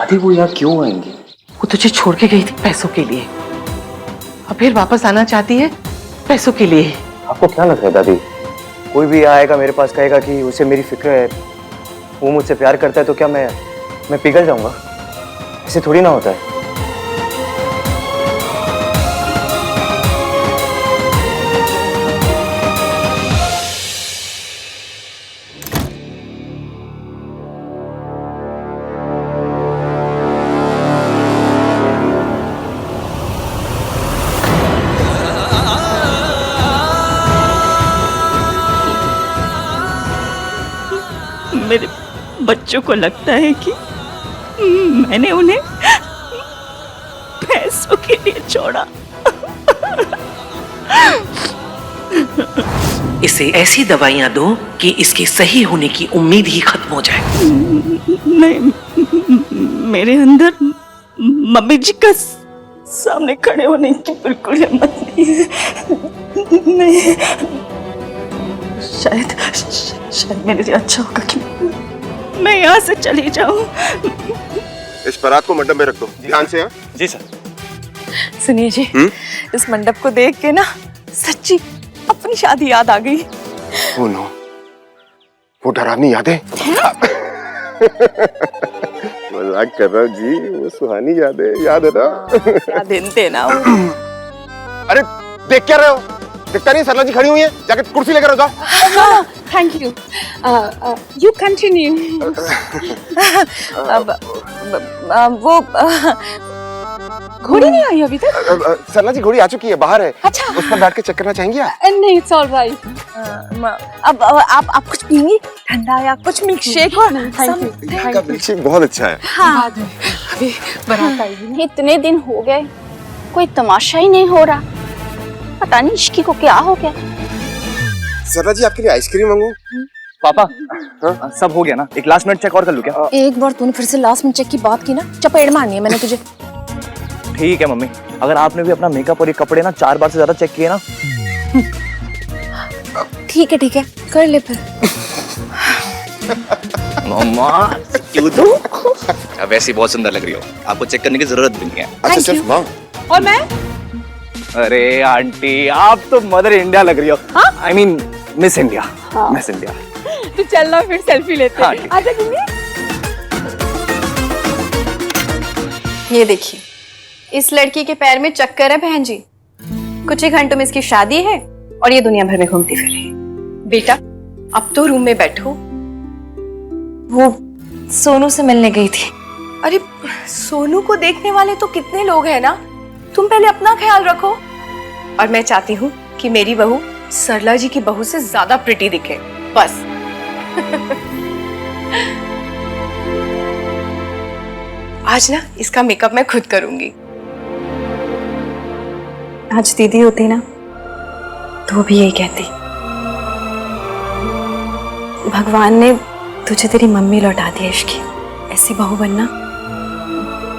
दादी वो यहाँ क्यों आएंगी? वो तुझे छोड़ के गई थी पैसों के लिए, और फिर वापस आना चाहती है पैसों के लिए। आपको क्या लग रहा है दादी, कोई भी आएगा मेरे पास कहेगा कि उसे मेरी फिक्र है, वो मुझसे प्यार करता है, तो क्या मैं पिघल जाऊंगा? ऐसे थोड़ी ना होता है। मेरे बच्चों को लगता है कि मैंने उन्हें पैसों के लिए छोड़ा। इसे ऐसी दवाइयां दो कि इसके सही होने की उम्मीद ही खत्म हो जाए। नहीं, मेरे अंदर मम्मी जी का सामने खड़े होने की बिल्कुल हिम्मत नहीं है। नहीं, शायद मेरे लिए अच्छा होगा कि मैं यहाँ से चली जाऊँ। इस बारात को मंडप में रख दो, ध्यान से। जी सर। सुनिए जी, इस मंडप को देख के ना सच्ची अपनी शादी याद आ गई। ओ नो, वो डरावनी यादें। मजाक कर रहा हूँ जी, वो सुहानी यादें याद है ना? क्या दिन थे ना वो। अरे देख क्या रहे हो? दिखता नहीं सरला जी खड़ी हुई है, जाके कुर्सी लेकर आ जाओ। Thank you, you continue. वो घोड़ी नहीं आई अभी तक? सरला जी घोड़ी आ चुकी है, बाहर है। अच्छा, उस पर बैठ के चेक करना चाहेंगी आप? नहीं, इट्स ऑलराइट। अब आप कुछ पियेंगी, ठंडा या कुछ मिल्क शेक? इनका मिल्क शेक बहुत अच्छा है। हाँ, अभी बारात आएगी। इतने दिन हो गए, कोई तमाशा ही नहीं हो रहा। पता नहीं इश्की को क्या हो गया। सरला जी आपके लिए आइसक्रीम मांगू? पापा, हाँ? सब हो गया ना? एक लास्ट मिनट चेक और कर लूं क्या? एक बार तूने फिर से लास्ट मिनट चेक की बात की ना, चपेट मारनी है मैंने तुझे। ठीक है मम्मी, अगर आपने भी अपना मेकअप और ये कपड़े ना 4 बार से ज्यादा चेक किए ना। ठीक है, कर ले फिर। मम्मा क्यों तो? अब वैसे ही बहुत सुंदर लग रही हो, आपको चेक करने की जरूरत भी नहीं है। अच्छा सिर्फ माँ। और मैं? अरे आंटी, आप तो मदर इंडिया लग रही हो। I mean, miss India. Miss India. तो चलना फिर सेल्फी लेते हैं। हाँ, आजा गिन्नी। ये देखिए, इस लड़की के पैर में चक्कर है बहन जी। कुछ ही घंटों में इसकी शादी है और ये दुनिया भर में घूमती फिर रही। बेटा, अब तो रूम में बैठो। वो सोनू से मिलने गई थी। अरे सोनू को देखने वाले तो कितने लोग हैं ना, तुम पहले अपना ख्याल रखो। और मैं चाहती हूँ कि मेरी बहू सरला जी की बहू से ज्यादा प्रिटी दिखे, बस। आज ना इसका मेकअप मैं खुद करूंगी। आज दीदी होती ना तो वो भी यही कहती, भगवान ने तुझे तेरी मम्मी लौटा दी इश्की। ऐसी बहू बनना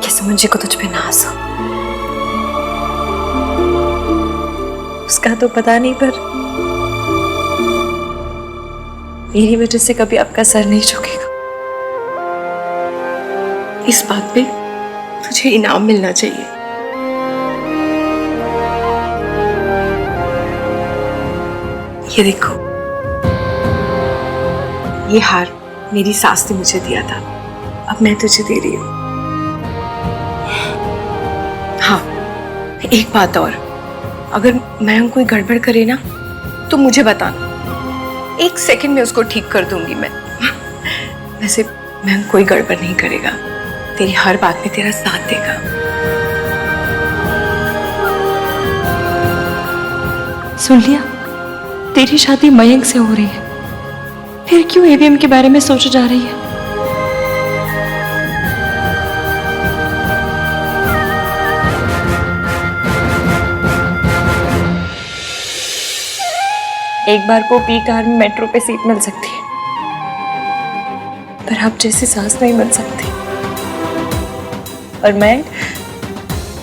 कि सुमन जी को तुझ पे नाज हो। उसका तो पता नहीं, पर मेरी वजह से कभी आपका सर नहीं झुकेगा। इस बात पे तुझे इनाम मिलना चाहिए। ये देखो, ये हार मेरी सास ने मुझे दिया था, अब मैं तुझे दे रही हूँ। हाँ, एक बात और, अगर मैं कोई गड़बड़ करे ना तो मुझे बताना, 1 सेकंड में उसको ठीक कर दूंगी मैं। वैसे मैं कोई गड़बड़ नहीं करेगा, तेरी हर बात में तेरा साथ देगा। सुन लिया, तेरी शादी मयंक से हो रही है, फिर क्यों एवीएम के बारे में सोचा जा रही है? एक बार को पी कार में मेट्रो पे सीट मिल सकती है, पर आप जैसी सास नहीं मिल सकती। और मैं,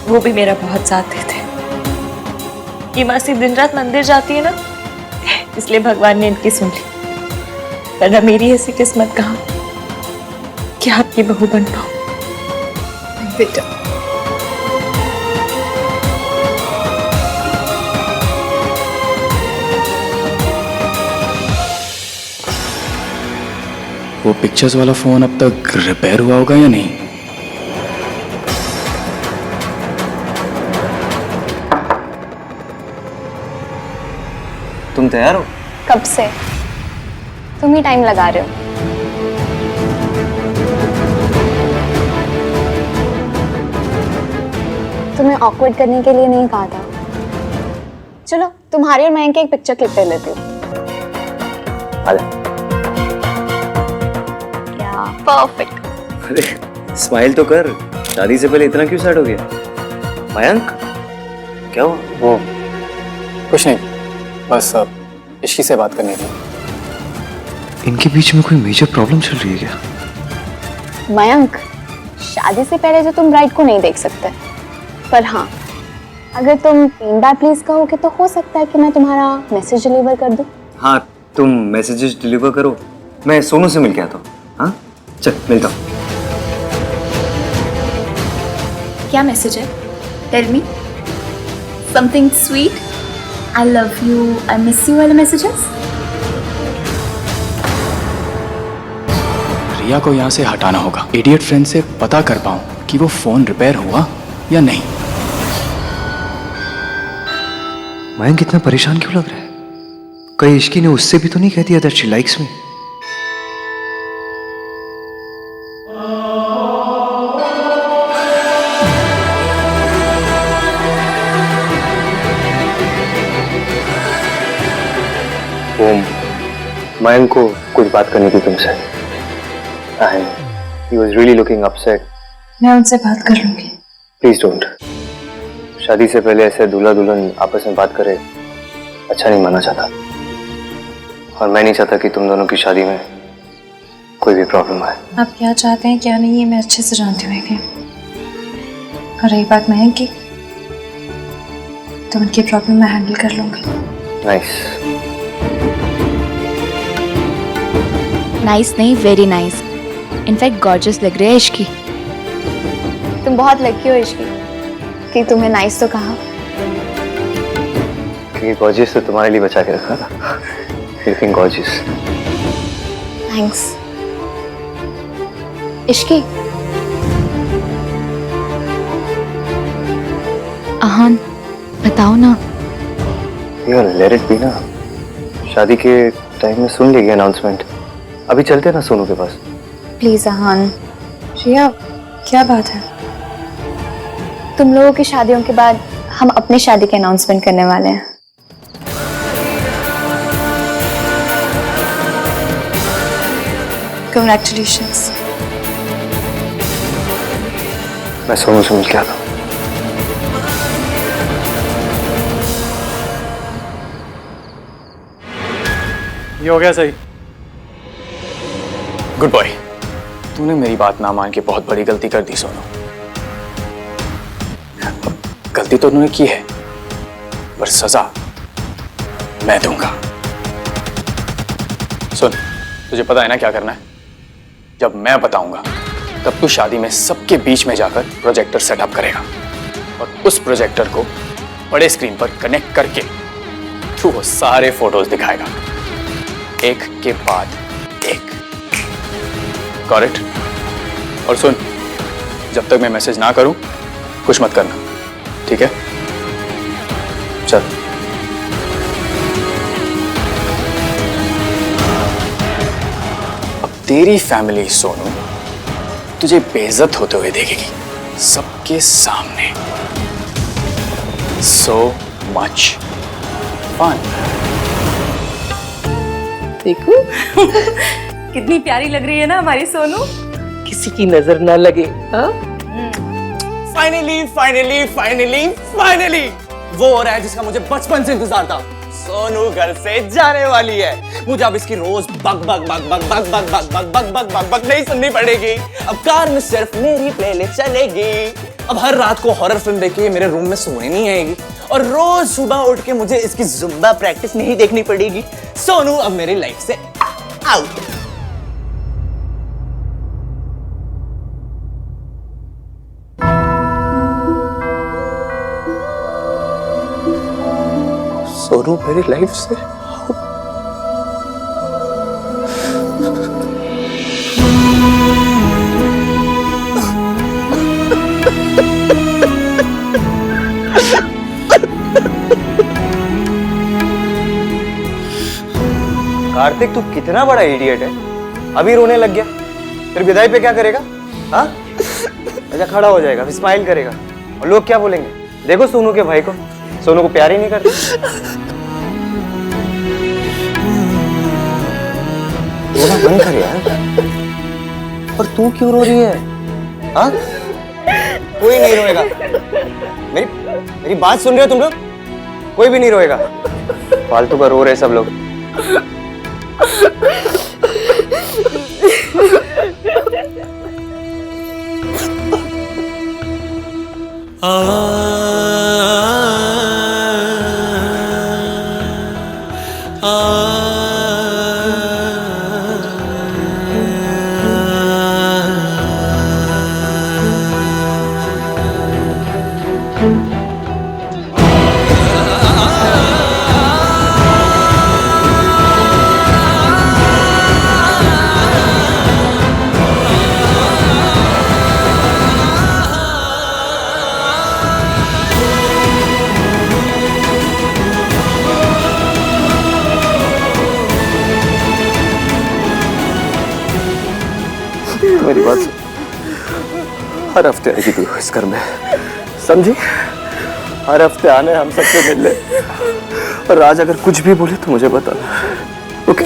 वो भी मेरा बहुत साथ देते। ये मासी दिन रात मंदिर जाती है ना, इसलिए भगवान ने इनकी सुन ली। वरना मेरी ऐसी किस्मत कहाँ कि आपकी बहू बन पाऊं। बेटा वो पिक्चर्स वाला फोन अब तक रिपेयर हुआ होगा या नहीं? तुम तैयार हो? कब से? तुम ही टाइम लगा रहे हो। तुम्हें ऑकवर्ड करने के लिए नहीं कहा था। चलो तुम्हारी और मैं की एक पिक्चर क्लिक कर लेती हूँ। आजा। क्या परफेक्ट। अरे स्माइल तो कर, शादी से पहले इतना क्यों सैड हो गया? मयंक क्या हुआ? वो कुछ नहीं, बस अब इश्की से बात करनी थी। इनके बीच में कोई मेजर प्रॉब्लम चल रही है क्या? मयंक, शादी से पहले तो तुम ब्राइड को नहीं देख सकते, पर हाँ अगर तुम 3 बार प्लीज कहोगे तो हो सकता है कि मैं तुम्हारा मैसेज डिलीवर कर दूं। हाँ तुम मैसेजेस डिलीवर करो, मैं सोनू से मिल के आता हूँ। हाँ चल मिलता हूँ। क्या मैसेज है? Tell me something sweet, I love you, I miss you वाले मैसेजेस। रिया को यहाँ से हटाना होगा। इडियट फ्रेंड से पता कर पाऊँ कि वो फोन रिपेयर हुआ या नहीं। मयंक इतना परेशान क्यों लग रहा है? कहीं इश्की ने उससे भी तो नहीं कह दिया दैट शी लाइक्स मी? ओम, मयंक को कुछ बात करनी थी तुमसे। He was really looking upset. मैं उनसे बात कर लूंगी। Please don't. शादी से पहले ऐसे दूल्हा दुल्हन आपस में बात करे, अच्छा नहीं माना जाता। और मैं नहीं चाहता कि तुम दोनों की शादी में कोई भी प्रॉब्लम आए। आप क्या चाहते हैं क्या नहीं, ये मैं अच्छे से जानती हूँ। और रही बात महक की, तो उनकी प्रॉब्लम मैं हैंडल कर लूंगी। नाइस। नाइस नहीं, वेरी नाइस। इनफैक्ट गॉर्जियस लग रही है इश्की। तुम बहुत लकी हो इश्की कि तुम्हें नाइस तो कहा। क्योंकि गॉर्जियस तो तुम्हारे लिए बचा के रखा था। Looking gorgeous. थैंक्स इश्की। आहान बताओ ना। यार let it be ना। शादी के टाइम में सुन लेगी अनाउंसमेंट। अभी चलते हैं ना सोनू के पास। प्लीज आहान। रिया क्या बात है? तुम लोगों की शादियों के बाद हम अपनी शादी के अनाउंसमेंट करने वाले हैं। Congratulations. मैं सोनू से मिल के आता हूँ। ये हो गया सही। Good boy. तूने मेरी बात ना मान के बहुत बड़ी गलती कर दी सोनू। गलती तो उन्होंने की है, पर सजा मैं दूंगा। सुन, तुझे पता है ना क्या करना है? जब मैं बताऊंगा तब तू शादी में सबके बीच में जाकर प्रोजेक्टर सेटअप करेगा और उस प्रोजेक्टर को बड़े स्क्रीन पर कनेक्ट करके तू वो सारे फोटोज दिखाएगा, एक के बाद एक। Got it? और सुन, जब तक मैं मैसेज ना करूं कुछ मत करना, ठीक है? चल। अब तेरी फैमिली सोनू तुझे बेइज्जत होते हुए देखेगी सबके सामने। So much fun. देखो कितनी प्यारी लग रही है ना हमारी सोनू। किसी की नजर ना लगे। हाँ? फाइनली फाइनली फाइनली फाइनली वो हो रहा है जिसका मुझे बचपन से इंतजार था। सोनू घर से जाने वाली है। मुझे अब इसकी रोज बग बग बग बग बग बग बग बग बग बग बग बग नहीं सुननी पड़ेगी। अब कार में सिर्फ मेरी प्लेलिस्ट चलेगी। अब हर रात को हॉरर फिल्म देख के मेरे रूम में सोने नहीं आएगी और रोज सुबह उठ के मुझे इसकी जुम्बा प्रैक्टिस नहीं देखनी पड़ेगी। सोनू अब मेरी लाइफ से आउट। सोनू मेरी लाइफ से कार्तिक, तू कितना बड़ा इडियट है, अभी रोने लग गया। फिर विदाई पे क्या करेगा? हाँ, अच्छा खड़ा हो जाएगा, फिर स्माइल करेगा, और लोग क्या बोलेंगे? देखो सोनू के भाई को, सोनू को प्यार ही नहीं करते। रोना बंद कर यार। और तू क्यों रो रही है? हाँ, कोई नहीं रोएगा। मेरी बात सुन रहे हो तुम लोग? कोई भी नहीं रोएगा। फालतू का रो रहे सब लोग। मेरी बात सुन, हर हफ्ते आएगी तू इस घर में, समझी? हर हफ्ते आने, हम सबसे मिल ले, और आज अगर कुछ भी बोले तो मुझे बताना, ओके?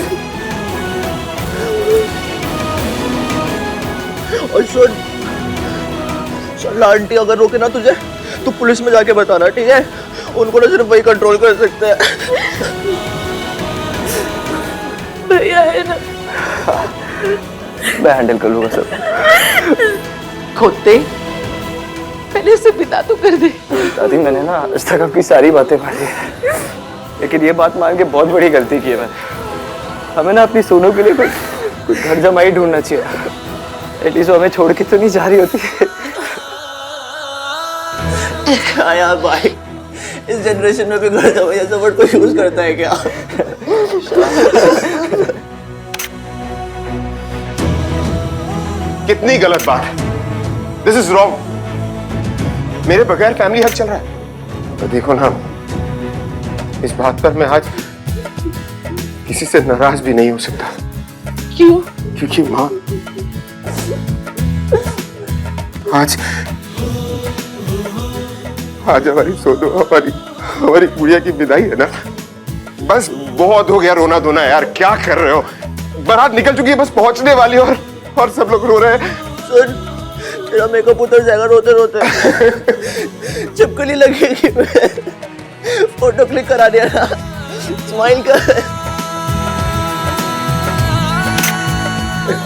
और सुन आंटी अगर रोके ना तुझे तो पुलिस में जाके बताना, ठीक है? उनको ना सिर्फ वही कंट्रोल कर सकते हैं। भैया है ना, मैं हैंडल कर लूंगा सब। खोते, पहले उसे विदा तो कर दे। दादी, मैंने ना आज तक आपकी सारी बातें मानी है, लेकिन ये बात मान के बहुत बड़ी गलती की है मैंने। हमें ना अपनी सोनू के लिए कोई घर जमाई ढूंढना चाहिए। एटलीस्ट वो हमें छोड़ के तो नहीं जा रही होती है। हाँ यार भाई, इस जनरेशन में भी घर जमाई ऐसा वर्ड कोई यूज करता है क्या? कितनी गलत बात है। This is wrong. मेरे बगैर फैमिली हक चल रहा है। तो देखो ना, इस बात पर मैं आज किसी से नाराज भी नहीं हो सकता। क्यों? क्योंकि माँ, आज हमारी सोनू, हमारी गुड़िया की विदाई है ना। बस बहुत हो गया रोना धोना यार, क्या कर रहे हो? बारात निकल चुकी है, बस पहुंचने वाली, और सब लोग रो रहे हैं। सुन, तेरा मेकअप उतर जाएगा रोते रोते। चिपकली लगेगी। फोटो क्लिक करा दिया ना, स्माइल कर।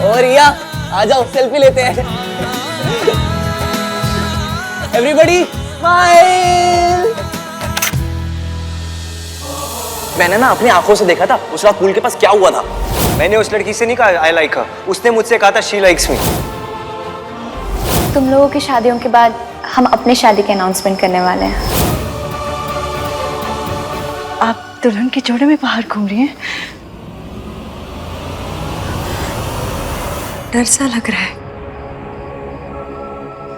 और रिया, आ जाओ सेल्फी लेते हैं। Everybody smile. मैंने ना अपनी आंखों से देखा था उस रात पूल के पास क्या हुआ था। मैंने उस लड़की से नहीं कहा आई लाइक हर, उसने मुझसे कहा था शी लाइक्स मी। तुम लोगों की शादियों के बाद हम अपनी शादी के अनाउंसमेंट करने वाले हैं। आप दुल्हन के जोड़े में बाहर घूम रही हैं? डर सा लग रहा है,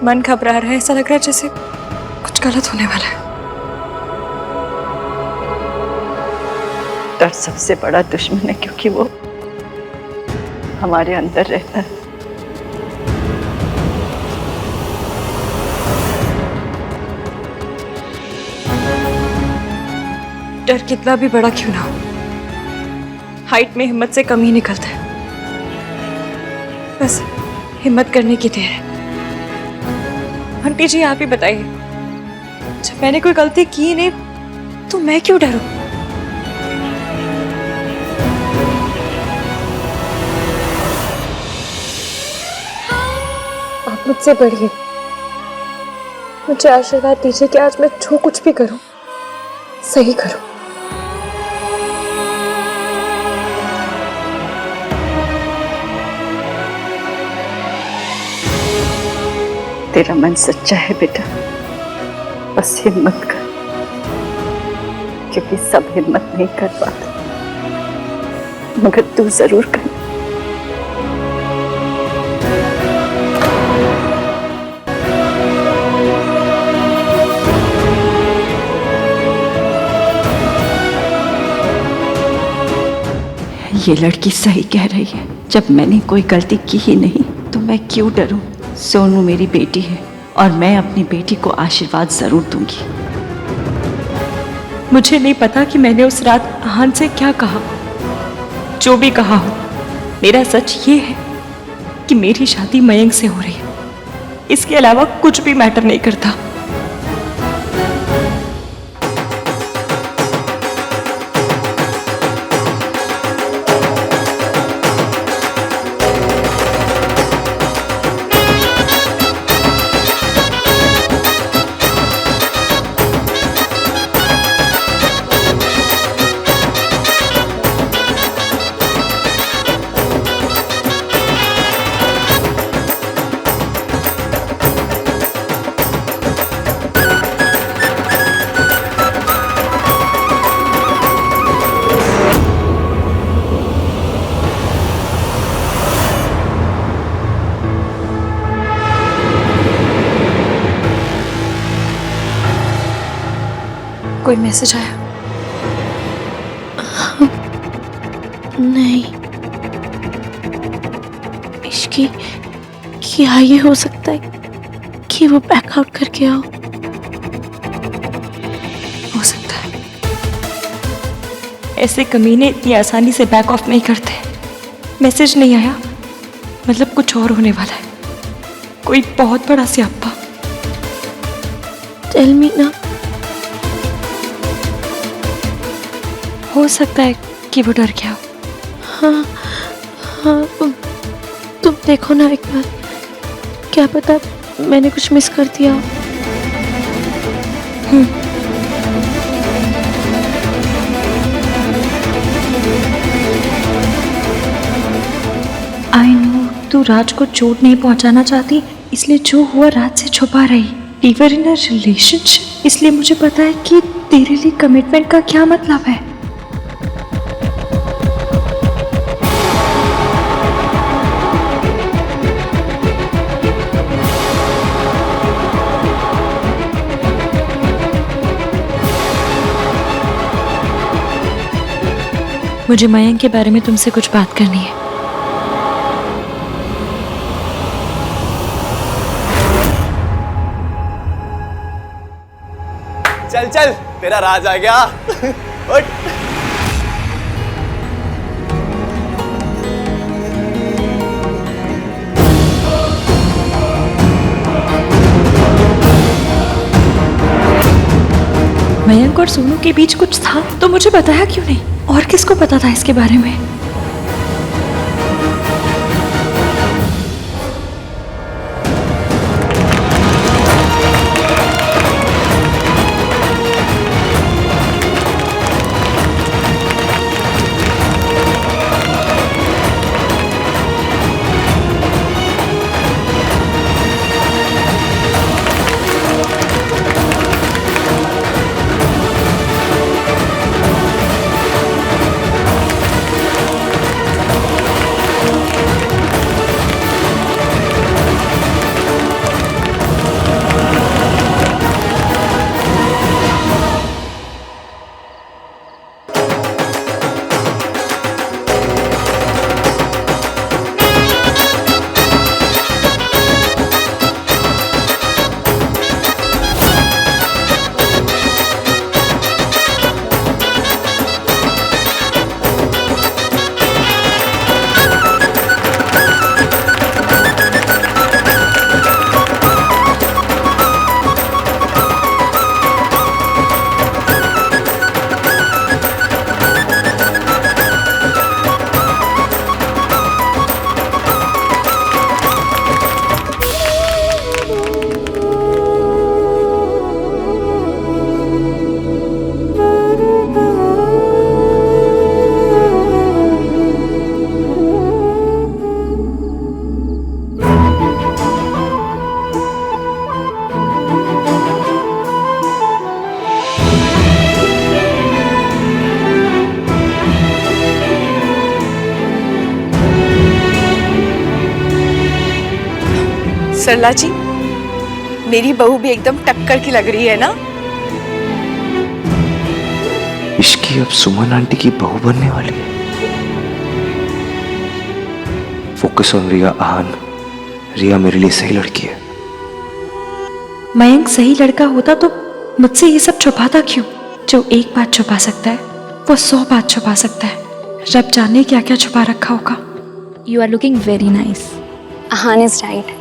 मन घबरा रहा है, ऐसा लग रहा है जैसे कुछ गलत होने वाला है। डर सबसे बड़ा दुश्मन है, क्योंकि वो हमारे अंदर रहता है। डर कितना भी बड़ा क्यों ना हो, हाइट में हिम्मत से कम ही निकलता है। बस हिम्मत करने की देर है। आंटी जी आप ही बताइए, जब मैंने कोई गलती की नहीं तो मैं क्यों डरूं? आप मुझसे बढ़िए, मुझे आशीर्वाद दीजिए कि आज मैं जो कुछ भी करूं सही करूं। तेरा मन सच्चा है बेटा, बस हिम्मत कर, क्योंकि सब हिम्मत नहीं कर पाते, मगर तू जरूर कर। ये लड़की सही कह रही है। जब मैंने कोई गलती की ही नहीं तो मैं क्यों डरूं? सोनू मेरी बेटी है और मैं अपनी बेटी को आशीर्वाद जरूर दूंगी। मुझे नहीं पता कि मैंने उस रात आहान से क्या कहा। जो भी कहा हो, मेरा सच ये है कि मेरी शादी मयंक से हो रही है। इसके अलावा कुछ भी मैटर नहीं करता। कोई मैसेज आया? नहीं, इसकी क्या ये हो सकता है कि वो बैकआउट करके आओ? हो सकता है। ऐसे कमीने इतनी आसानी से बैक ऑफ नहीं करते। मैसेज नहीं आया मतलब कुछ और होने वाला है। कोई बहुत बड़ा स्यापा। टेल मी ना। हो सकता है कि वो डर गया हो। हाँ हाँ, तुम देखो ना एक बार, क्या पता मैंने कुछ मिस कर दिया हो। आई नो तू राज को चोट नहीं पहुंचाना चाहती, इसलिए जो हुआ राज से छुपा रही। We were in a relationship, इसलिए मुझे पता है कि तेरे लिए कमिटमेंट का क्या मतलब है। मुझे मयंक के बारे में तुमसे कुछ बात करनी है। चल चल, तेरा राज आ गया। उठ। मयंक और सोनू के बीच कुछ था तो मुझे बताया क्यों नहीं? और किसको पता था इसके बारे में? सरला जी, मेरी बहू भी एकदम टक्कर की लग रही है ना? इसकी अब सुमन आंटी की बहू बनने वाली है। फोकस ऑन रिया आहान। रिया मेरे लिए सही लड़की है। मयंक सही लड़का होता तो मुझसे ये सब छुपाता क्यों? जो एक बात छुपा सकता है वो 100 बात छुपा सकता है। रब जाने क्या क्या छुपा रखा होगा। You are looking very nice. Aahan is right,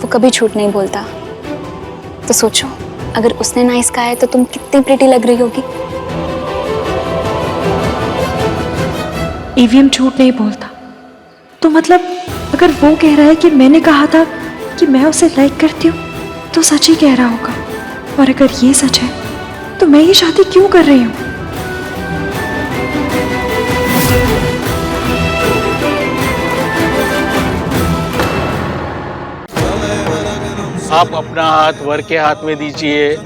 वो कभी झूठ नहीं बोलता। तो सोचो, अगर उसने नाइस कहा है तो तुम कितनी प्रिटी लग रही होगी। ईवीएम झूठ नहीं बोलता, तो मतलब अगर वो कह रहा है कि मैंने कहा था कि मैं उसे लाइक करती हूँ तो सच ही कह रहा होगा। और अगर ये सच है तो मैं ये शादी क्यों कर रही हूँ? आप अपना हाथ वर के हाथ में दीजिए।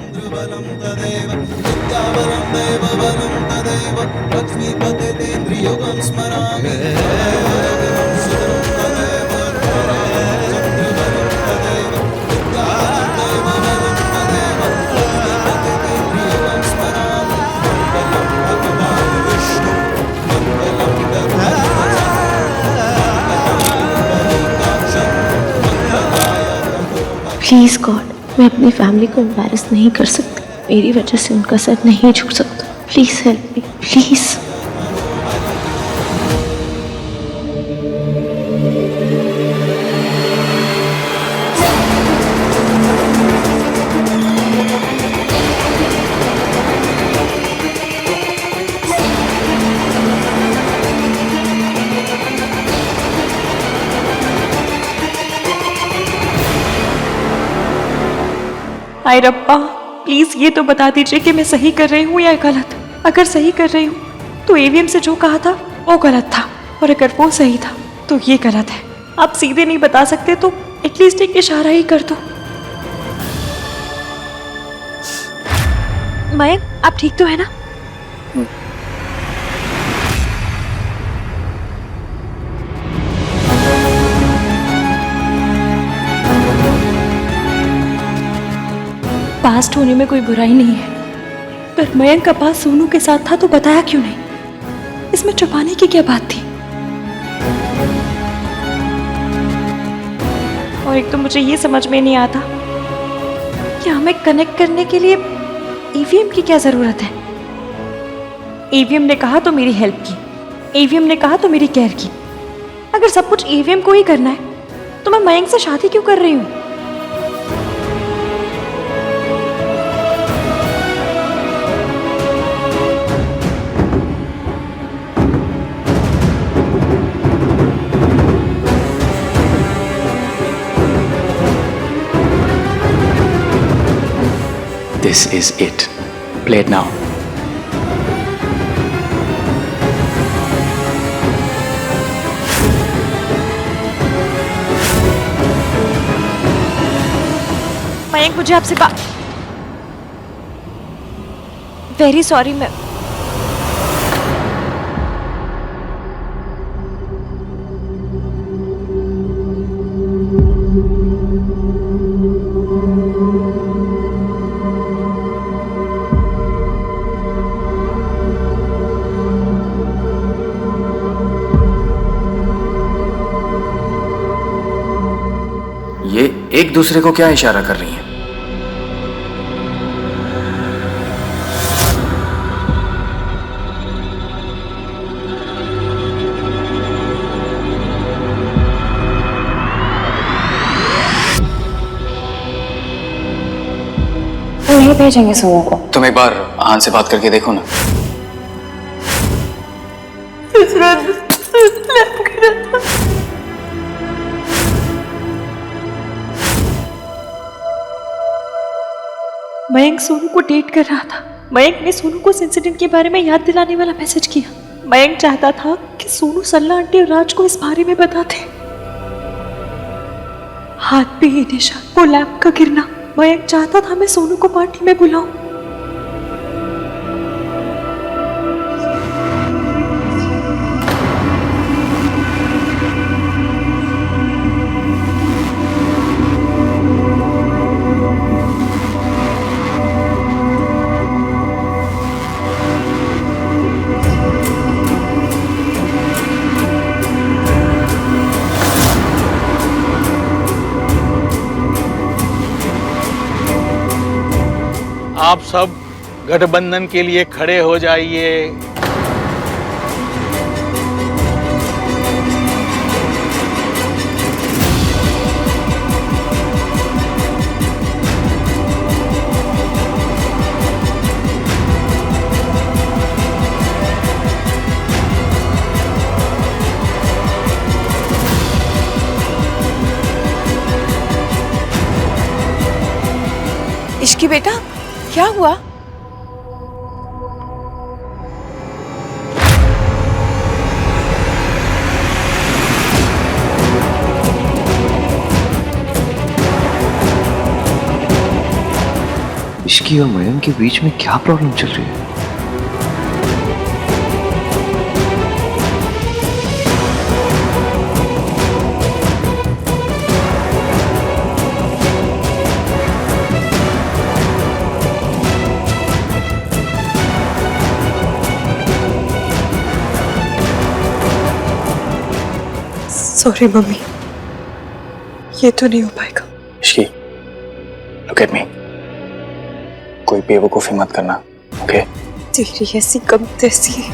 प्लीज गॉड, मैं अपनी फैमिली को एम्बैरस नहीं कर सकती। मेरी वजह से उनका सर नहीं झुक सकता। Please help me, please. हाय रब्बा, प्लीज ये तो बता दीजिए कि मैं सही कर रही हूँ या गलत। अगर सही कर रही हूँ तो एवीएम से जो कहा था वो गलत था, और अगर वो सही था तो ये गलत है। आप सीधे नहीं बता सकते तो एटलीस्ट एक इशारा ही कर दो। मयंक, आप ठीक तो है ना? पास्ट होने में कोई बुराई नहीं है, पर मयंक का पास सोनू के साथ था तो बताया क्यों नहीं? इसमें छुपाने की क्या बात थी? और एक तो मुझे ये समझ में नहीं आता कि हमें कनेक्ट करने के लिए ईवीएम की क्या जरूरत है। ईवीएम ने कहा तो मेरी हेल्प की, ईवीएम ने कहा तो मेरी केयर की। अगर सब कुछ ईवीएम को ही करना है तो मैं मयंक से शादी क्यों कर रही हूँ? This is it. Play it now. Mayank, मुझे आपसे बात। Very sorry. मैं ये एक दूसरे को क्या इशारा कर रही हैं? तो नहीं भेजेंगे सोनू को। तुम एक बार आहान से बात करके देखो ना। मयंक सोनू को डेट कर रहा था। मयंक ने सोनू को इस इंसिडेंट के बारे में याद दिलाने वाला मैसेज किया। मयंक चाहता था कि सोनू सल्ला आंटी और राज को इस बारे में बताते। हाथ पे ये निशान, वो लैंप का गिरना। मयंक चाहता था मैं सोनू को पार्टी में बुलाऊं। आप सब गठबंधन के लिए खड़े हो जाइए। इश्की बेटा, क्या हुआ? इश्की और मयंक के बीच में क्या प्रॉब्लम चल रही है? सॉरी मम्मी, ये तो नहीं हो पाएगा। Ishki, look at me. कोई बेवकूफी मत करना, ओके? तेरी ऐसी कम तैसी।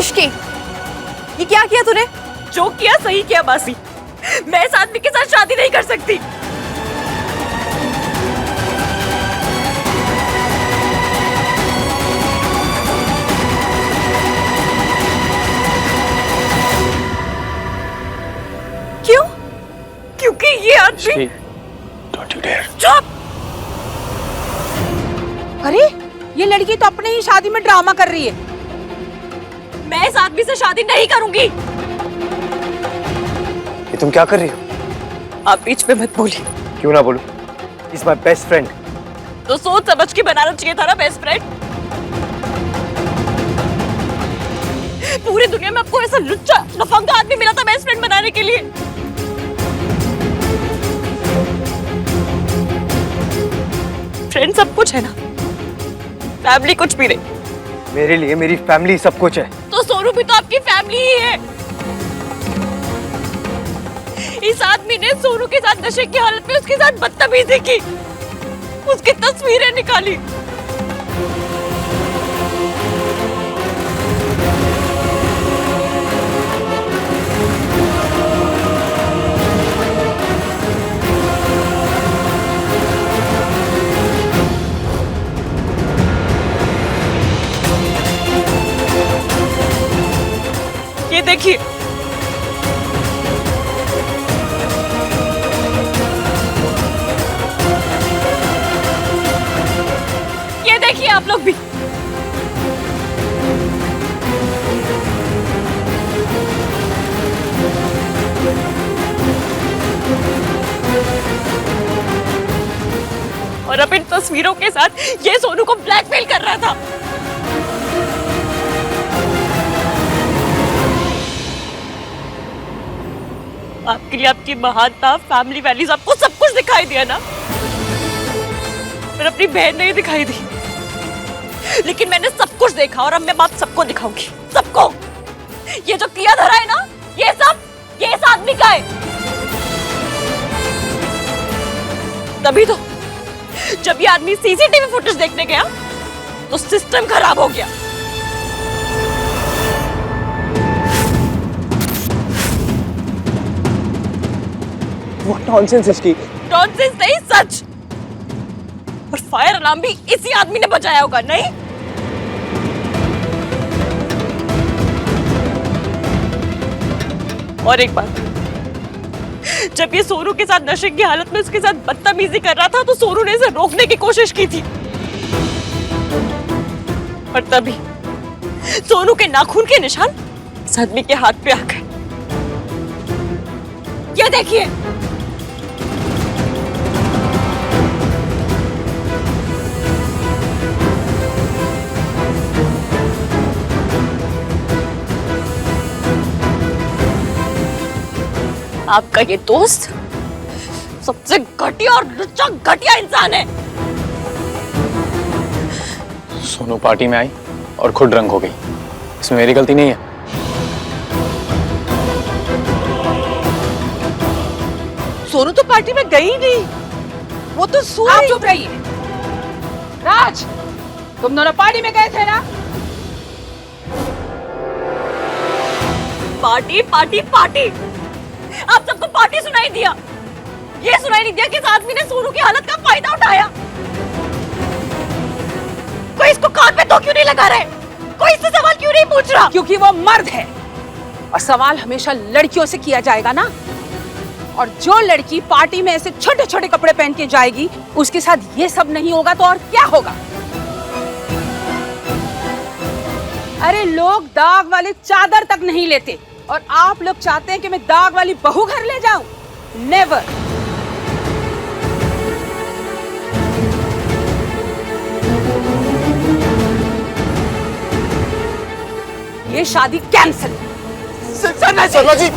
इश्की, ये क्या किया तूने? जो किया सही किया मासी। मैं इस आदमी के साथ शादी नहीं कर सकती। क्यों? क्योंकि ये आदमी। Don't you dare. चुप! अरे, ये लड़की तो अपने ही शादी में ड्रामा कर रही है। मैं इस आदमी से शादी नहीं करूंगी। ये तुम क्या कर रही हो? आप बीच में मत बोलिए। क्यों ना बोलूं? Is my best friend. तो सोच समझ के बनाना चाहिए था ना बेस्ट फ्रेंड। पूरी दुनिया में आपको ऐसा लुच्चा लफंगा आदमी मिला था बेस्ट फ्रेंड बनाने के लिए। फ्रेंड सब कुछ है ना, फैमिली कुछ भी नहीं। मेरे लिए मेरी फैमिली सब कुछ है। तो सोनू भी तो आपकी फैमिली ही है। इस आदमी ने सोनू के साथ नशे की हालत में उसके साथ बदतमीजी की, उसकी तस्वीरें निकाली। ये देखिए, ये देखिए आप लोग भी। और अब इन तस्वीरों के साथ ये सोनू को ब्लैकमेल कर रहा था। आपके लिए आपकी महानता, फैमिली वैल्यूज, आपको सब कुछ दिखाई दिया ना, पर अपनी बहन नहीं दिखाई दी। लेकिन मैंने सब कुछ देखा और अब मैं बात सबको दिखाऊंगी, सबको। ये जो किया धरा है ना, ये सब ये इस आदमी का है। तभी तो जब ये आदमी सीसीटीवी फुटेज देखने गया तो सिस्टम खराब हो गया। What nonsense इसकी? नॉनसेंस नहीं, सच। और फायर अलार्म भी इसी आदमी ने बजाया होगा, नहीं? और एक बात, जब ये सोनू के साथ नशे की हालत में उसके साथ बदतमीजी कर रहा था तो सोनू ने इसे रोकने की कोशिश की थी, पर तभी सोनू के नाखून के निशान इस आदमी के हाथ पे आ गए। ये देखिए, आपका ये दोस्त सबसे घटिया और लुच्चा घटिया इंसान है। सोनू पार्टी में आई और खुद ड्रंक हो गई, इसमें मेरी गलती नहीं है। सोनू तो पार्टी में गई नहीं, वो तो सो आप चुप रहिए। राज, तुम दोनों पार्टी में गए थे ना? पार्टी पार्टी पार्टी, आप सबको पार्टी सुनाई दिया। ये सुनाई नहीं दिया कि इस आदमी ने सोनू की हालत का फायदा उठाया। कोई इसको कान पे तो क्यों नहीं लगा रहे? कोई इससे सवाल क्यों नहीं पूछ रहा? क्योंकि वो मर्द है और सवाल हमेशा लड़कियों से किया जाएगा ना। और जो लड़की पार्टी में ऐसे छोटे छोटे कपड़े पहन के जाएगी, उसके साथ ये सब नहीं होगा तो और क्या होगा? अरे लोग दाग वाली चादर तक नहीं लेते और आप लोग चाहते हैं कि मैं दाग वाली बहू घर ले जाऊं? नेवर। ये शादी कैंसिल। शर्मा जी,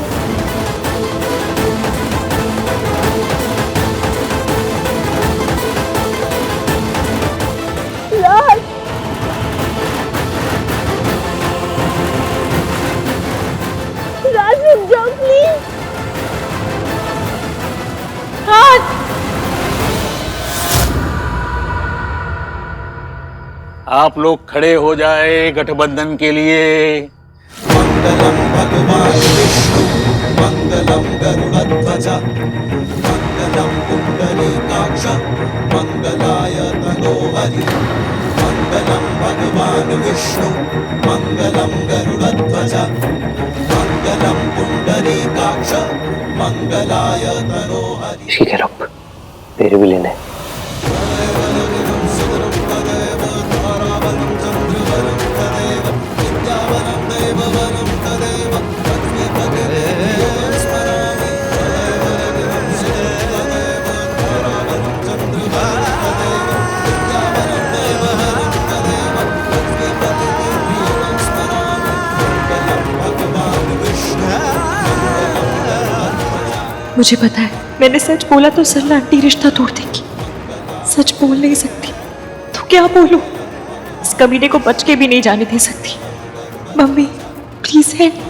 राज रुक जाओ प्लीज। आप लोग खड़े हो जाए गठबंधन के लिए। मंगलम भगवान विष्णु मंगलम गरुड़ध्वज मंगलम पुंडरीकाक्ष मंगलाय तनोहरि। मंगलम भगवान विष्णु मंगलम गरुड़ध्वज मंगलम पुंडरीकाक्ष मंगलाय तनोहरि। इसकी क्या रब तेरे भी लेने। मुझे पता है, मैंने सच बोला तो सरला आंटी रिश्ता तोड़ देगी। सच बोल नहीं सकती तो क्या बोलूं? इस कमीने को बच के भी नहीं जाने दे सकती। Mummy please help.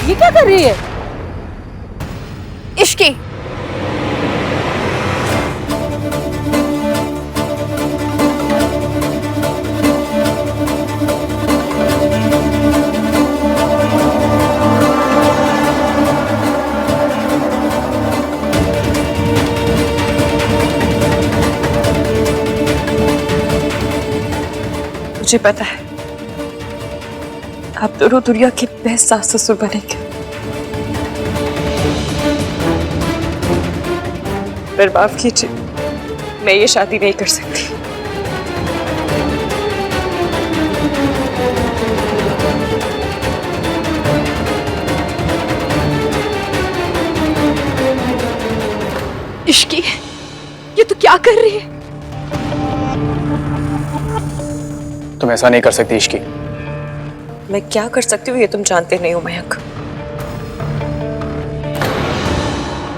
ये क्या कर रही है? इश्की, मुझे पता है आप दोनों दुनिया के बेस्ट सास ससुर बनेंगे, पर माफ कीजिए, मैं ये शादी नहीं कर सकती। इश्की, ये तू क्या कर रही है? तुम ऐसा नहीं कर सकती इश्की। मैं क्या कर सकती हूँ ये तुम जानते नहीं हो मयंक,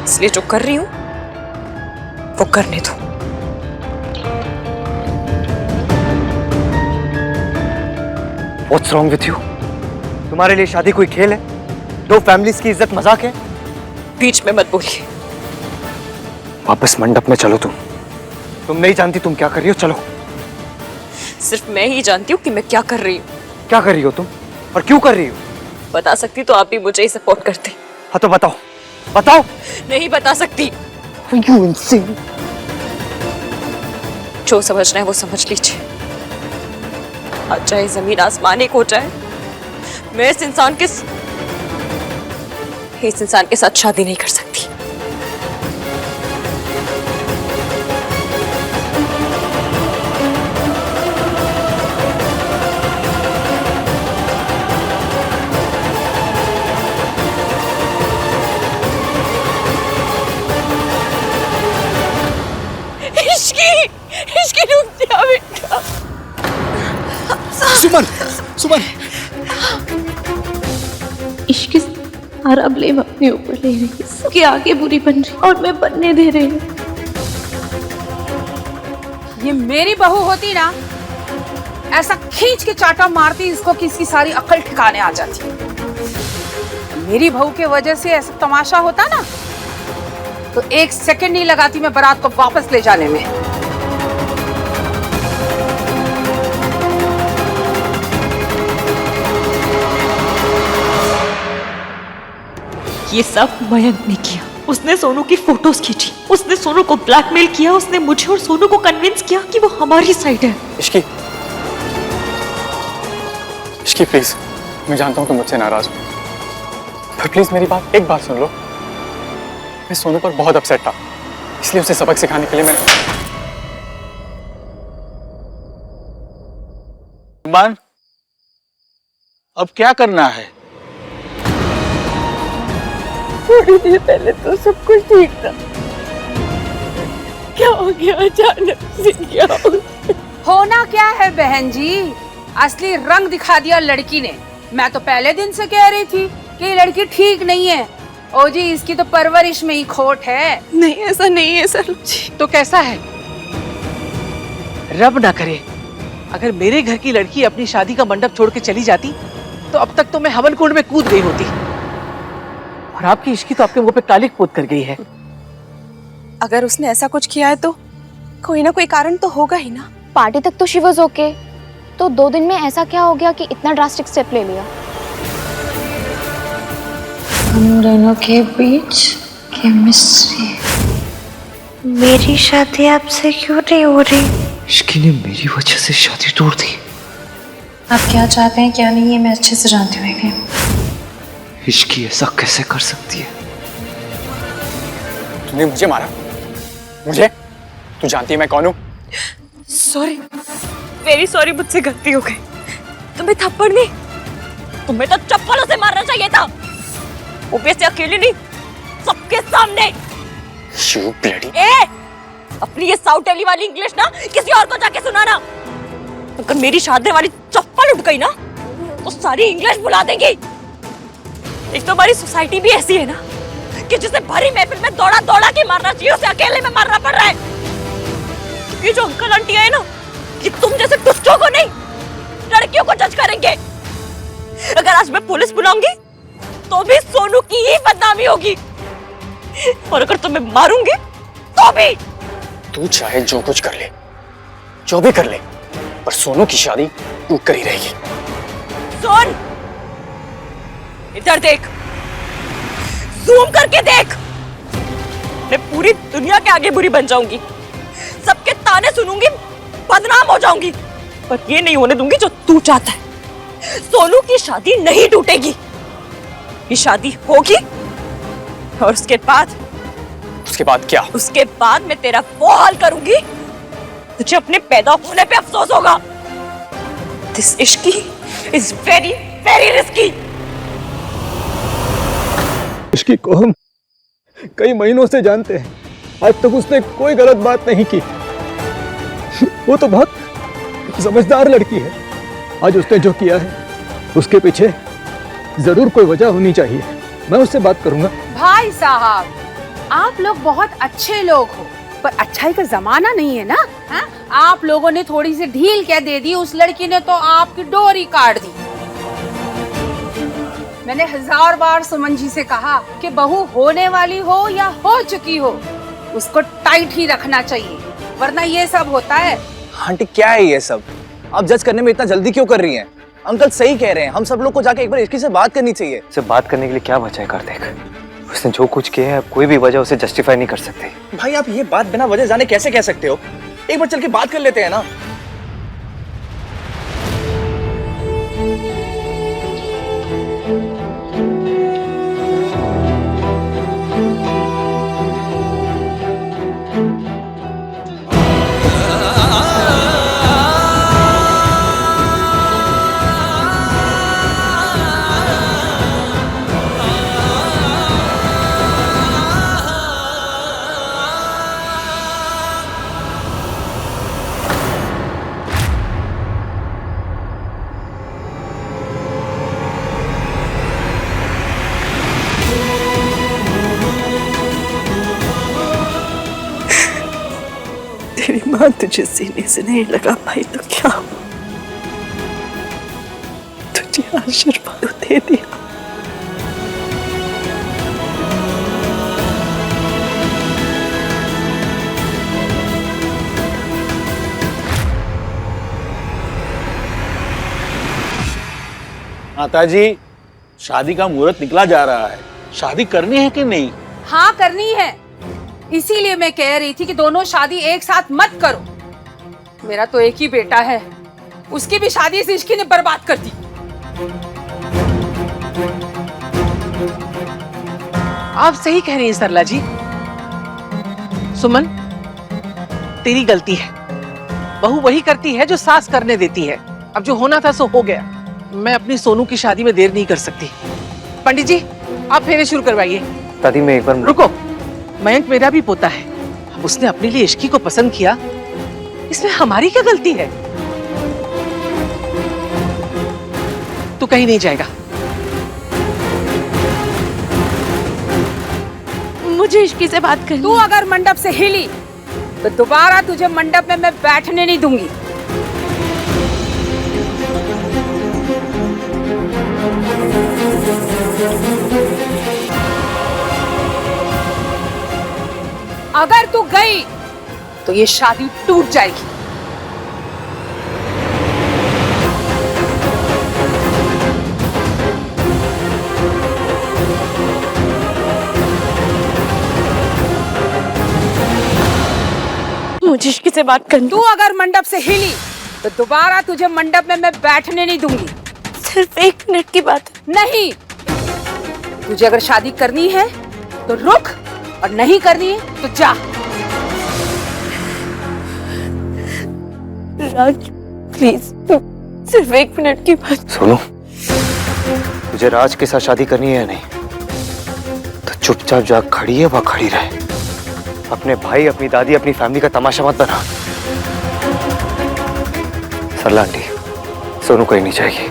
इसलिए जो कर रही हूँ वो करने दो। What's wrong with you? तुम्हारे लिए शादी कोई खेल है? दो फैमिलीज की इज्जत मजाक है? बीच में मत बोलिए। वापस मंडप में चलो। तुम नहीं जानती तुम क्या कर रही हो, चलो। सिर्फ मैं ही जानती हूँ कि मैं क्या कर रही हूँ। क्या कर रही हो तुम और क्यों कर रही हो? बता सकती तो आप भी मुझे ही सपोर्ट करते। हाँ तो बताओ, बताओ। नहीं बता सकती। You insane? जो समझना है वो समझ लीजिए। आज चाहे जमीन आसमान एक हो जाए, मैं इस इंसान के साथ शादी नहीं कर सकती। इश्की रुक सुमन, सुमन। इश्क सारा ब्लेम अपने ऊपर ले रही है, सबके आगे बुरी बन रही और मैं बनने दे रही हूँ। ये मेरी बहू होती ना, ऐसा खींच के चाटा मारती इसको कि इसकी सारी अकल ठिकाने आ जाती। मेरी बहू के वजह से ऐसा तमाशा होता ना तो 1 सेकंड नहीं लगाती मैं बारात को वापस ले जाने में। ये सब मयंक ने किया। उसने सोनू की फोटोज खींची, उसने सोनू को ब्लैकमेल किया, उसने मुझे और सोनू को कन्विंस किया कि वो हमारी साइड है। इश्की, इश्की प्लीज, मैं जानता हूँ तुम मुझसे नाराज हो, पर प्लीज मेरी एक बात सुन लो। मैं सोनू पर बहुत अपसेट था, इसलिए उसे सबक सिखाने के लिए मैं मान, अब क्या करना है? थोड़ी देर पहले तो सब कुछ ठीक था, क्या हो गया अचानक से? क्या हो गया? होना क्या है बहन जी, असली रंग दिखा दिया लड़की ने। मैं तो पहले दिन से कह रही थी कि ये लड़की ठीक नहीं है। ओ जी, इसकी तो परवरिश में ही खोट है। नहीं, ऐसा नहीं है सर जी। तो कैसा है? रब ना करे अगर मेरे घर की लड़की अपनी शादी का मंडप छोड़ के चली जाती तो अब तक तो मैं हवन कुंड में कूद गई होती, और आपकी इश्की तो आपके मुंह पे कालिक पोत कर गई है। अगर उसने ऐसा कुछ किया है तो कोई ना कोई कारण तो होगा ही ना। पार्टी तक तो शी वाज ओके, तो 2 दिन में ऐसा क्या हो गया कि इतना ड्रास्टिक स्टेप ले लिया? हम दोनों के बीच केमिस्ट्री। मेरी शादी आपसे क्यों नहीं हो रही? इश्की ने मेरी वजह से शादी तोड़ दी। आप क्या चाहते हैं क्या नहीं, ये मैं अच्छे से जानती हूँ। इश्की ऐसा कैसे कर सकती है? तूने मुझे मारा? मुझे? तू जानती है मैं कौन हूँ? सॉरी, वेरी सॉरी, मुझसे गलती हो गई। तुम्हें थप्पड़ नहीं, तुम्हें तो चप्पलों से मारना चाहिए था, वो भी ऐसे अकेले नहीं, सबके सामने। You bloody... अपनी ये साउथ एली वाली इंग्लिश ना किसी और को जाके सुनाना। अगर मेरी शादी वाली चप्पल उठ गई ना तो सारी इंग्लिश भुला देंगी। एक तो हमारी सोसाइटी भी ऐसी है ना कि जिसे भरी महफिल में दौड़ा दौड़ा के मारना चाहिए, उसे अकेले में मारना पड़ रहा है। ये जो अंकल आंटी है ना, कि तुम जैसे टुच्चों को नहीं, लड़कियों को जज करेंगे। अगर आज मैं पुलिस बुलाऊंगी तो भी सोनू की ही बदनामी होगी, और अगर तुम्हें मारूंगी तो भी। तू चाहे जो कुछ कर ले, जो भी कर ले, पर सोनू की शादी तू कर ही रहेगी। सुन, इधर देख, जूम करके देख। मैं पूरी दुनिया के आगे बुरी बन जाऊंगी, सबके ताने सुनूंगी, बदनाम हो जाऊंगी, पर ये नहीं होने दूंगी जो तू चाहता है। सोनू की शादी नहीं टूटेगी, ये शादी होगी, और उसके बाद क्या? उसके बाद मैं तेरा वो हाल करूंगी, तुझे अपने पैदा होने पे अफसोस होगा। This Ishki is very very risky. Ishki को हम कई महीनों से जानते हैं, आज तक उसने कोई गलत बात नहीं की। वो तो बहुत समझदार लड़की है। आज उसने जो किया है उसके पीछे जरूर कोई वजह होनी चाहिए। मैं उससे बात करूंगा। भाई साहब, आप लोग बहुत अच्छे लोग हो, पर अच्छाई का जमाना नहीं है ना। हा? आप लोगों ने थोड़ी सी ढील क्या दे दी, उस लड़की ने तो आपकी डोरी काट दी। मैंने 1000 बार सुमन जी से कहा कि बहू होने वाली हो या हो चुकी हो, उसको टाइट ही रखना चाहिए, वरना ये सब होता है। आंटी क्या है ये सब? आप जज करने में इतना जल्दी क्यों कर रही हैं? अंकल सही कह रहे हैं, हम सब लोग को जाके एक बार इश्की से बात करनी चाहिए। से बात करने के लिए क्या बचा है कार्तिक? उसने जो कुछ किया है कोई भी वजह उसे जस्टिफाई नहीं कर सकती। भाई आप ये बात बिना वजह जाने कैसे कह सकते हो? एक बार चल के बात कर लेते हैं ना। भगवान तुझे सीने से नहीं लगा पाई तो क्या हुआ? तुझे आशीर्वाद दे दिया। माताजी, शादी का मुहूर्त निकला जा रहा है। शादी करनी है कि नहीं? हाँ करनी है, इसीलिए मैं कह रही थी कि दोनों शादी एक साथ मत करो। मेरा तो एक ही बेटा है, उसकी भी शादी इस इश्की ने बर्बाद कर दी। आप सही कह रही हैं सरला जी। सुमन, तेरी गलती है। बहू वही करती है जो सास करने देती है। अब जो होना था सो हो गया। मैं अपनी सोनू की शादी में देर नहीं कर सकती। पंडित जी, आप फेरे शुरू करवाइए। दादी मैं एक बार रुको, मयंक मेरा भी पोता है। अब उसने अपने लिए इश्की को पसंद किया, इसमें हमारी क्या गलती है? तू कहीं नहीं जाएगा। मुझे इश्की से बात करनी। तू अगर मंडप से हिली तो दोबारा तुझे मंडप में मैं बैठने नहीं दूंगी। अगर तू गई तो ये शादी टूट जाएगी। मुझे इश्की से बात करनी। तू अगर मंडप से हिली तो दोबारा तुझे मंडप में मैं बैठने नहीं दूंगी। सिर्फ 1 मिनट की बात नहीं, तुझे अगर शादी करनी है तो रुक, और नहीं करनी है तो जा। राज प्लीज, सिर्फ 1 मिनट की बात। सोनू, तुझे राज के साथ शादी करनी है या नहीं? तो चुपचाप जा खड़ी है वह खड़ी रहे। अपने भाई, अपनी दादी, अपनी फैमिली का तमाशा मत बना। सरला आंटी, सोनू कहीं नहीं जाएगी।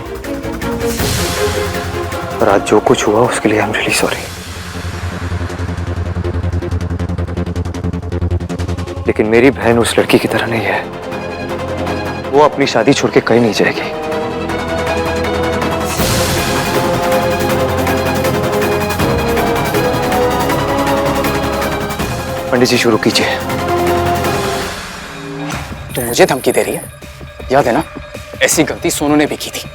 और आज जो कुछ हुआ उसके लिए आई एम रियली सॉरी। लेकिन मेरी बहन उस लड़की की तरह नहीं है। वो अपनी शादी छोड़ के कहीं नहीं जाएगी। पंडित जी शुरू कीजिए। तो मुझे धमकी दे रही है? याद है ना, ऐसी गलती सोनू ने भी की थी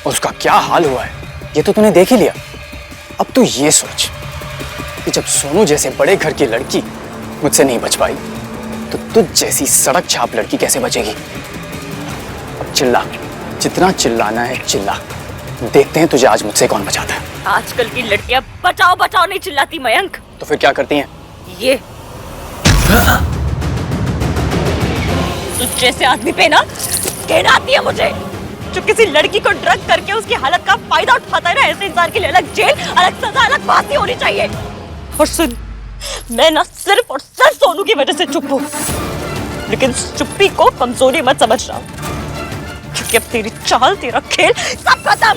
और उसका क्या हाल हुआ है ये तो तूने देख ही लिया। अब तू ये सोच कि जब सोनू जैसे बड़े घर की लड़की मुझसे नहीं बच पाई तो तुझ जैसी सड़क छाप लड़की कैसे बचेगी? अब चिल्ला, जितना चिल्लाना है चिल्ला। देखते हैं तुझे आज मुझसे कौन बचाता है। आजकल की लड़कियां बचाओ बचाओ नहीं चिल्लाती मयंक। तो फिर क्या करती हैं? ये तुझ जैसे आदमी पे ना घृण आती है मुझे, जो किसी लड़की को ड्रग करके उसकी हालत का फायदा उठाता है ना। ऐसे इंसान के लिए अलग जेल, अलग सजा, अलग फांसी होनी चाहिए। और सुन, मैं ना सिर्फ और सिर्फ सोनू की वजह से चुप हूं, लेकिन चुप्पी को कमजोरी मत समझना, क्योंकि अब तेरी चाल, तेरा खेल सब खत्म।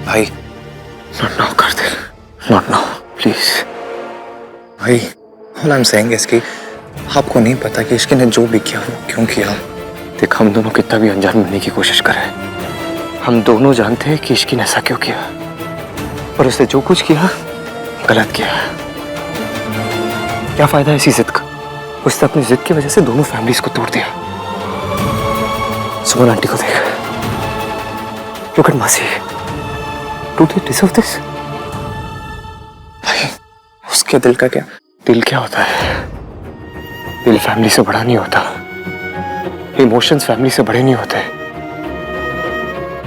भाई नॉट नाउ कर दे, नॉट नाउ प्लीज। भाई all I'm saying is कि आपको नहीं पता कि इश्की ने जो भी किया वो क्यों किया। देख, हम दोनों कितना भी अनजान बनने की कोशिश करें, हम दोनों जानते हैं कि इश्की ने ऐसा क्यों किया, और उसने जो कुछ किया गलत किया। क्या फायदा इसी जिद का? उसने अपनी जिद की वजह से दोनों फैमिलीज को तोड़ दिया। सुमन आंटी को देख, लुक एट मासी, डू दे डिजर्व दिस? भाई उसके दिल का क्या? दिल क्या होता है? दिल फैमिली से बड़ा नहीं होता, इमोशंस फैमिली से बड़े नहीं होते।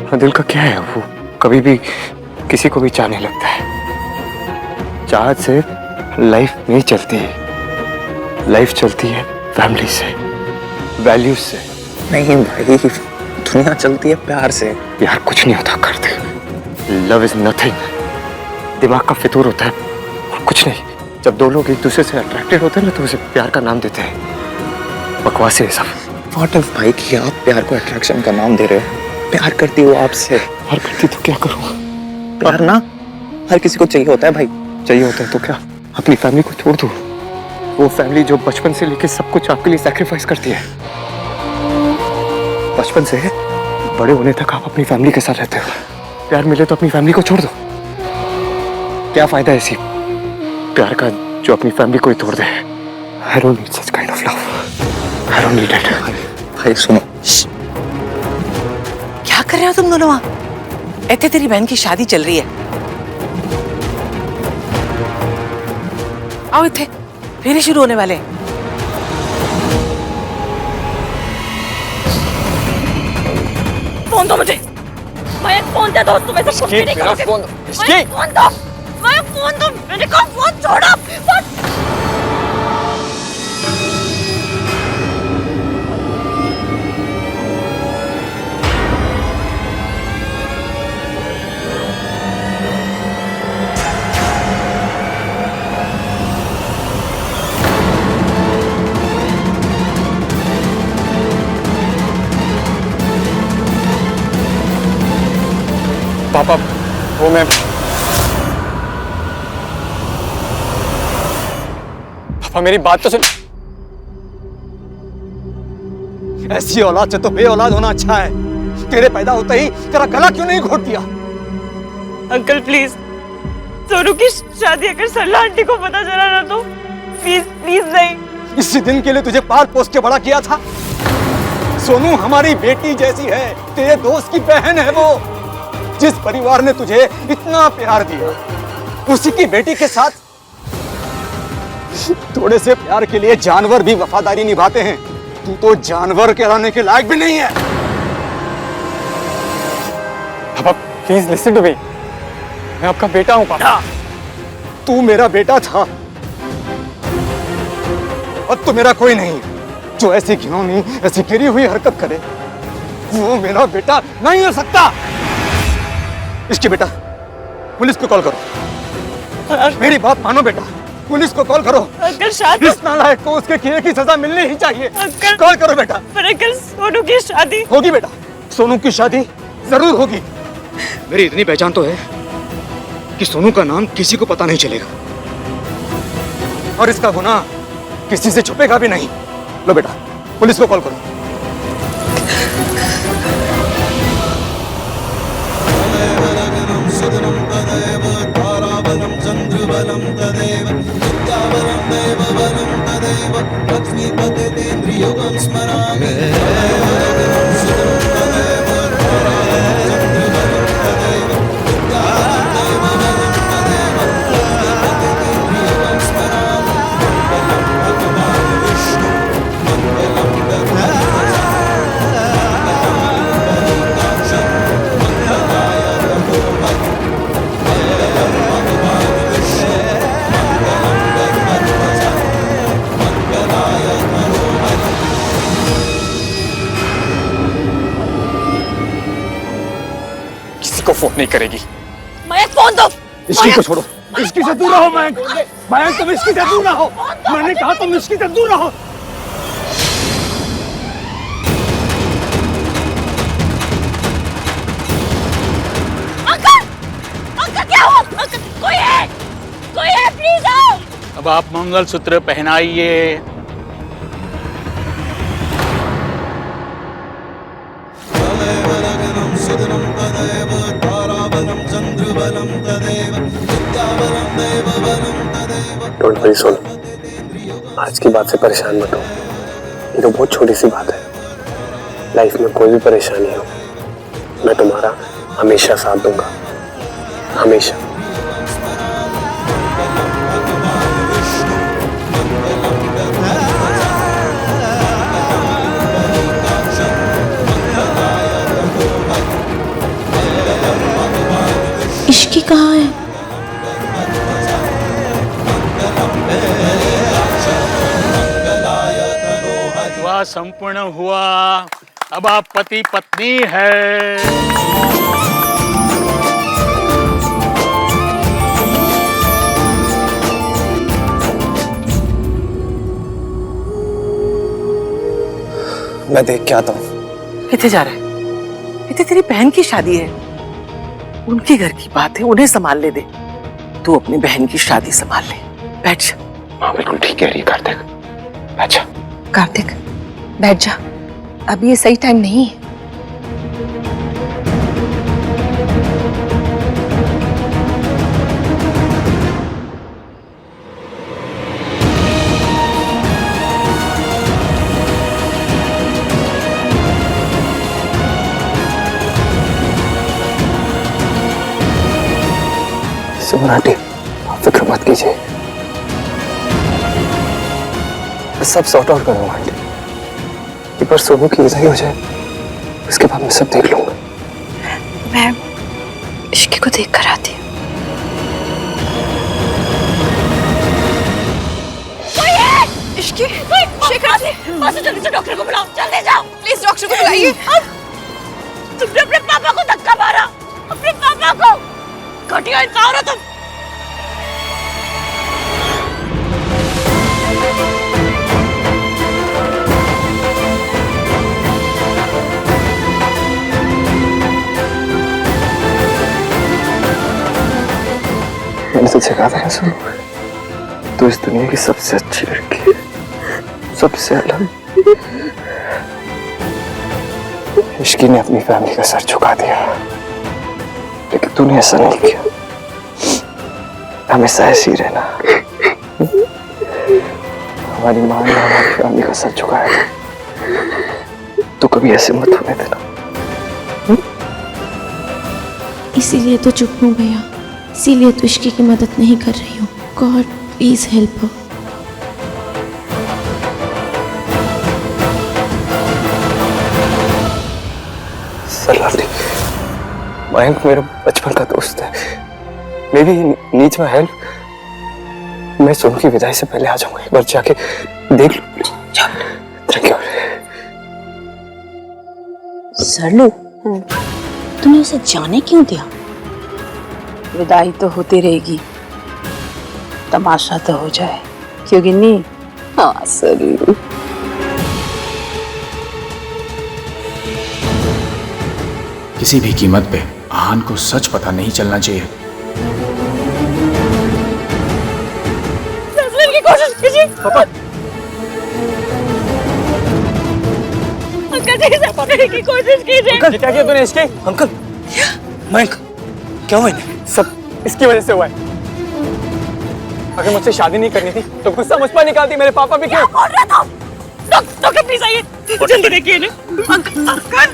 और दिल का क्या है? वो कभी भी किसी को भी चाहने लगता है। चाहत से लाइफ नहीं चलती, लाइफ चलती है फैमिली से, वैल्यूज से। नहीं भाई, दुनिया चलती है प्यार से। यार कुछ नहीं होता, कर दे। लव इज नथिंग, दिमाग का फितूर होता है और कुछ नहीं। जब दो लोग एक दूसरे से अट्रैक्टेड होते हैं ना तो उसे प्यार का नाम देते हैं। बकवास है सब। व्हाट इफ भाई कि आप प्यार को अट्रैक्शन का नाम दे रहे हो? प्यार करती हो आपसे। प्यार करती तो क्या करूँ? प्यार ना हर किसी को चाहिए होता है भाई। चाहिए होता है तो क्या अपनी फैमिली को छोड़ दो? वो फैमिली जो बचपन से लेके सब कुछ आपके लिए सैक्रिफाइस करती है। बचपन से बड़े होने तक आप अपनी फैमिली के साथ रहते हो। प्यार मिले तो अपनी फैमिली को छोड़ दो। क्या फायदा ऐसी प्यार का जो अपनी फैमिली को ही तोड़ दे? I don't need such kind of love. I don't need it. भाई सुनो, क्या कर रहे हो तुम दोनों वहां? ऐसे तेरी बहन की शादी चल रही है। आओ इथे, फेरे शुरू होने वाले हैं। फोन दो मुझे। मैं फोन दे दो, तुम्हें सब कुछ नहीं करोगे। फोन दो, मैं फोन दो, मैंने कहा फोन छोड़ो। पापा वो मैं पापा मेरी बात तो सुन। ऐसी औलाद से तो बे औलाद होना अच्छा है। तेरे पैदा होते ही तेरा गला क्यों नहीं घोट दिया? अंकल प्लीज, सोनू की शादी अगर सरला आंटी को पता चला ना तो प्लीज प्लीज नहीं। इसी दिन के लिए तुझे पाल पोस के बड़ा किया था। सोनू हमारी बेटी जैसी है, तेरे दोस्त की बहन है वो। जिस परिवार ने तुझे इतना प्यार दिया, उसी की बेटी के साथ थोड़े से प्यार के लिए जानवर भी वफादारी निभाते हैं। तू तो जानवर कहलाने के लायक भी नहीं है। पापा प्लीज लिसन टू मी, मैं आपका बेटा हूं पापा। तू मेरा बेटा था, अब तो मेरा कोई नहीं जो ऐसी घिनौनी, ऐसी गिरी हुई हरकत करे। वो मेरा बेटा नहीं हो सकता। इसके बेटा, पुलिस को कॉल करो। मेरी बात मानो बेटा, पुलिस को कॉल करो। अंकल शादी, इस नालायक को उसके किए की सजा मिलनी ही चाहिए। अंकल कॉल करो बेटा। पर अंकल सोनू की शादी होगी बेटा, सोनू की शादी जरूर होगी। मेरी इतनी पहचान तो है कि सोनू का नाम किसी को पता नहीं चलेगा और इसका गुनाह किसी से छुपेगा भी नहीं। लो बेटा, पुलिस को कॉल करो। सुदनं तदेव ताराबलं चन्द्रबलं तदेव विद्याबलं देवबलं तदेव लक्ष्मीपतिन्द्रियोगं स्मरामि। सुदनं तदेव ताराबलं चन्द्रबलं तदेव विद्याबलं देवबलं तदेव लक्ष्मीपतिन्द्रियोगं स्मरामि। मङ्गलं भगवान् विष्णु मङ्गलं गरुडध्वज को फोन नहीं करेगी। मैं फोन दो। इसकी को छोड़ो, इसकी से दूर रहो। मयंक, मयंक तुम इसकी से दूर रहो। मैंने कहा तुम इसकी से दूर रहो। अंकल, अंकल क्या हुआ? अंकल कोई है प्लीज आओ। अब आप मंगलसूत्र पहनाइए। सुदनं तदेव ताराबलं चन्द्रबलं तदेव विद्याबलं देवबलं तदेव। डोंट वरी सोनू, आज की बात से परेशान मत हो। ये तो बहुत छोटी सी बात है। लाइफ में कोई भी परेशानी हो, मैं तुम्हारा हमेशा साथ दूंगा, हमेशा। इश्की कहाँ है? विवाह संपूर्ण हुआ, अब आप पति पत्नी है। मैं देख के आता हूँ। किथे जा रहा है? इतने तेरी बहन की शादी है, उनके घर की बात है, उन्हें संभालने दे। तू अपनी बहन की शादी संभाल ले। बैठ जा। माँ बिल्कुल ठीक कह रही है कार्तिक। अच्छा कार्तिक बैठ जा, अभी ये सही टाइम नहीं है। सुमन आंटी, आप फिक्र मत कीजिए, मैं सब सॉर्ट आउट कर दूंगा आंटी। एक बार सोनू की विदाई हो जाए, उसके बाद मैं सब देख लूंगा। मैं इश्की को देख कर आती हूँ। इश्की, शेखर जी, बस जल्दी से डॉक्टर को बुलाओ, जल्दी जाओ, प्लीज डॉक्टर को बुलाइए। तुमने अपने पापा को धक्का मारा, अपने पापा को। घटिया इंसान हो तुम। मैंने तुझसे कहा था ना सुनो, तू इस दुनिया की सबसे अच्छी लड़की है, सबसे अलग। इश्की ने अपनी फैमिली का सर झुका दिया, लेकिन तूने ऐसा नहीं किया। हमेशा ऐसे ही रहना। हमारी माँ ने हमारी फैमिली का सर झुकाया, तो कभी ऐसे मत होने देना। इसीलिए तो चुप हूँ भैया, इसीलिए तो इश्की की मदद नहीं कर रही हूँ। God please help her. सरलाटी, मयंक मेरा बचपन का दोस्त है। May be needs my help. मैं सोनू की विदाई से पहले आ जाऊंगा, एक बार जाके देख लूं। Thank you. सरलू, तूने उसे जाने क्यों दिया? विदाई तो होती रहेगी, तमाशा तो हो जाए, क्यों गिन्नी? हाँ सरलू। किसी भी कीमत पे आहान को सच पता नहीं चलना चाहिए। की कोशिश कीजिए पापा। अंकल जी समझने की कोशिश कीजिए। अंकल क्या किया तूने? इसके अंकल मयंक क्या हुआ इन्हें? सब इसकी वजह से हुआ है। अगर मुझसे शादी नहीं करनी थी तो गुस्सा मुझ पर निकालती। मेरे पापा भी क्यों? बोल रहा था। डॉक्टर प्लीज आइए, जल्दी देखिए इन्हें। अंकल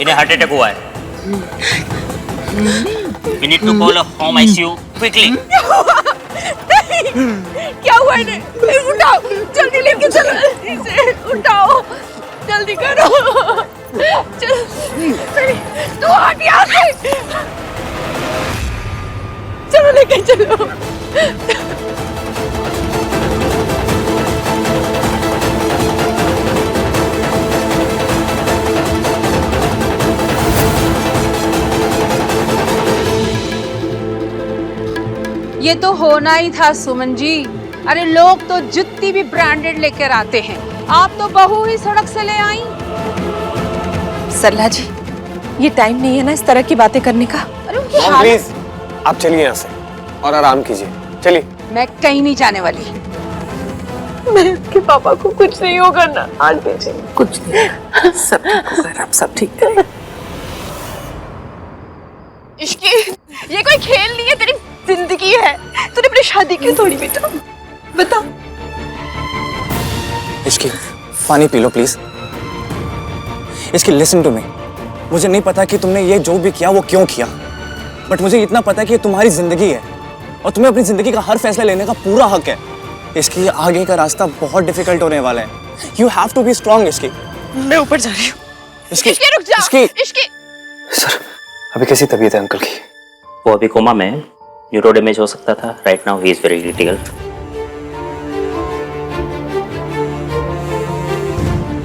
इन्हें हार्ट अटैक हुआ है। We need to call a home ICU quickly. क्या हुआ इन्हें? उठाओ, जल्दी लेके चलो, इसे उठाओ, जल्दी करो। चल, तू हट यहाँ से। चलो लेके चलो। ये तो होना ही था सुमन जी। अरे लोग तो जुत्ती भी ब्रांडेड लेकर आते हैं, आप तो बहू ही सड़क से ले आई। सरला जी, ये टाइम नहीं है ना इस तरह की बातें करने का। अरे उनकी हालत। प्लीज आप चलिए यहाँ से और आराम कीजिए। चलिए। मैं कहीं नहीं जाने वाली। मैं उसके पापा को कुछ नहीं होगा ना आंटी जी? कुछ नहीं, सब ठीक होगा, अब सब ठीक करें। इश्की, ये कोई खेल नहीं है, तेरी जिंदगी है। तूने अपनी शादी क्यों तोड़ी बेटा? बता। इसकी पानी पी लो प्लीज। इसकी लिसन टू मी। मुझे नहीं पता कि तुमने ये जो भी किया वो क्यों किया, बट मुझे इतना पता है कि ये तुम्हारी जिंदगी है और तुम्हें अपनी जिंदगी का हर फैसला लेने का पूरा हक है। इसकी आगे का रास्ता बहुत डिफिकल्ट होने वाला है। You have to be strong. इसकी मैं ऊपर जा रही हूँ। इसकी रुक जा। इसकी सर, अभी कैसी तबीयत है अंकल की? वो अभी कोमा में, न्यूरो डैमेज हो सकता था। Right now he is very critical.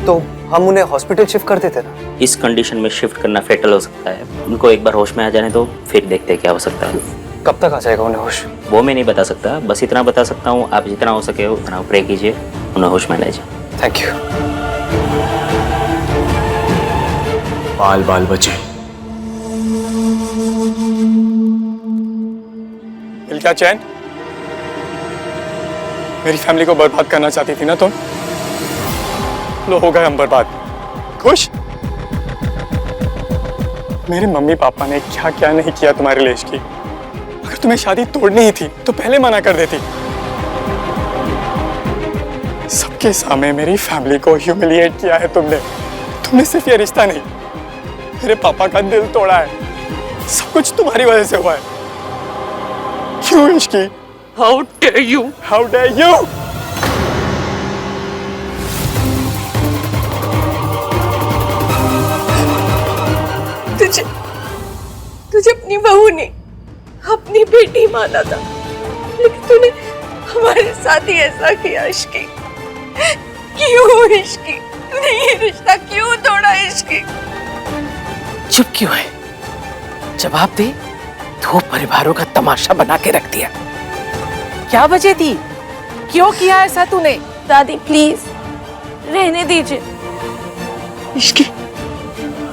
तो हम उन्हें हॉस्पिटल शिफ्ट कर देते ना? इस कंडीशन में शिफ्ट करना फेटल हो सकता है। उनको एक बार होश में आ जाने तो फिर देखते हैं क्या हो सकता है। कब तक आ जाएगा उन्हें होश? वो मैं नहीं बता सकता, बस इतना बता सकता हूँ आप जितना हो सके उतना प्रे कीजिए, उन्हें होश में ले जाए। Thank you. बाल बाल बचे। क्या चैन? मेरी फैमिली को बर्बाद करना चाहती थी ना तुम? लो हो गए हम बर्बाद। खुश? मेरे मम्मी पापा ने क्या क्या नहीं किया तुम्हारे लिए इश्की। अगर तुम्हें शादी तोड़नी ही थी तो पहले मना कर देती। सबके सामने मेरी फैमिली को ह्यूमिलिएट किया है तुमने। तुमने सिर्फ ये रिश्ता नहीं, मेरे पापा का दिल तोड़ा है। सब कुछ तुम्हारी वजह से हुआ है। क्यों इश्की? How dare you, how dare you. तुझे अपनी बहू ने अपनी बेटी माना था, लेकिन तूने हमारे साथ ही ऐसा किया। इश्की क्यों? इश्की तूने ये रिश्ता क्यों तोड़ा? इश्की चुप क्यों है? जवाब दे। दो परिवारों का तमाशा बना के रख दिया। क्या वजह थी? क्यों किया ऐसा तूने? दादी प्लीज रहने दीजिए। इश्की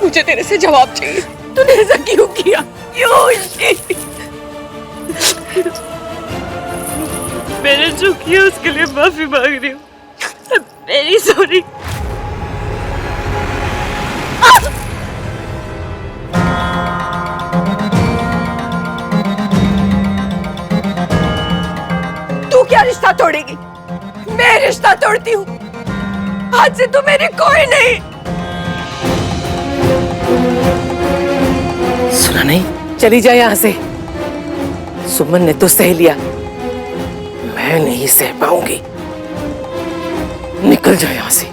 मुझे तेरे से जवाब चाहिए। तूने ऐसा क्यों किया? क्यों इश्की? मैंने जो किया उसके लिए माफी मांग रही हूँ। Very sorry. तू क्या रिश्ता तोड़ेगी? मैं रिश्ता तोड़ती हूँ। आज से तू मेरी कोई नहीं। सुना नहीं? चली जा यहाँ से। सुमन ने तो सह लिया, मैं नहीं सह पाऊंगी। निकल जा यहाँ से।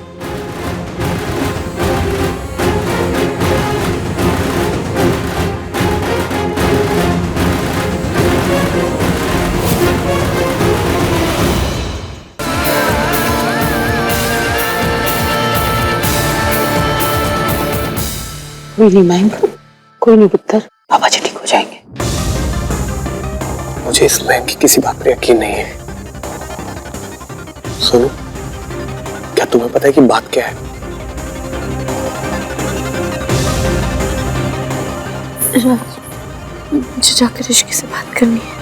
नहीं मयंक, कोई नहीं पुत्र, पापा जी ठीक हो जाएंगे। मुझे इस बहन की किसी बात पर यकीन नहीं है। सुनो, क्या तुम्हें पता है कि बात क्या है? राज, मुझे जाकर ऋषि से बात करनी है।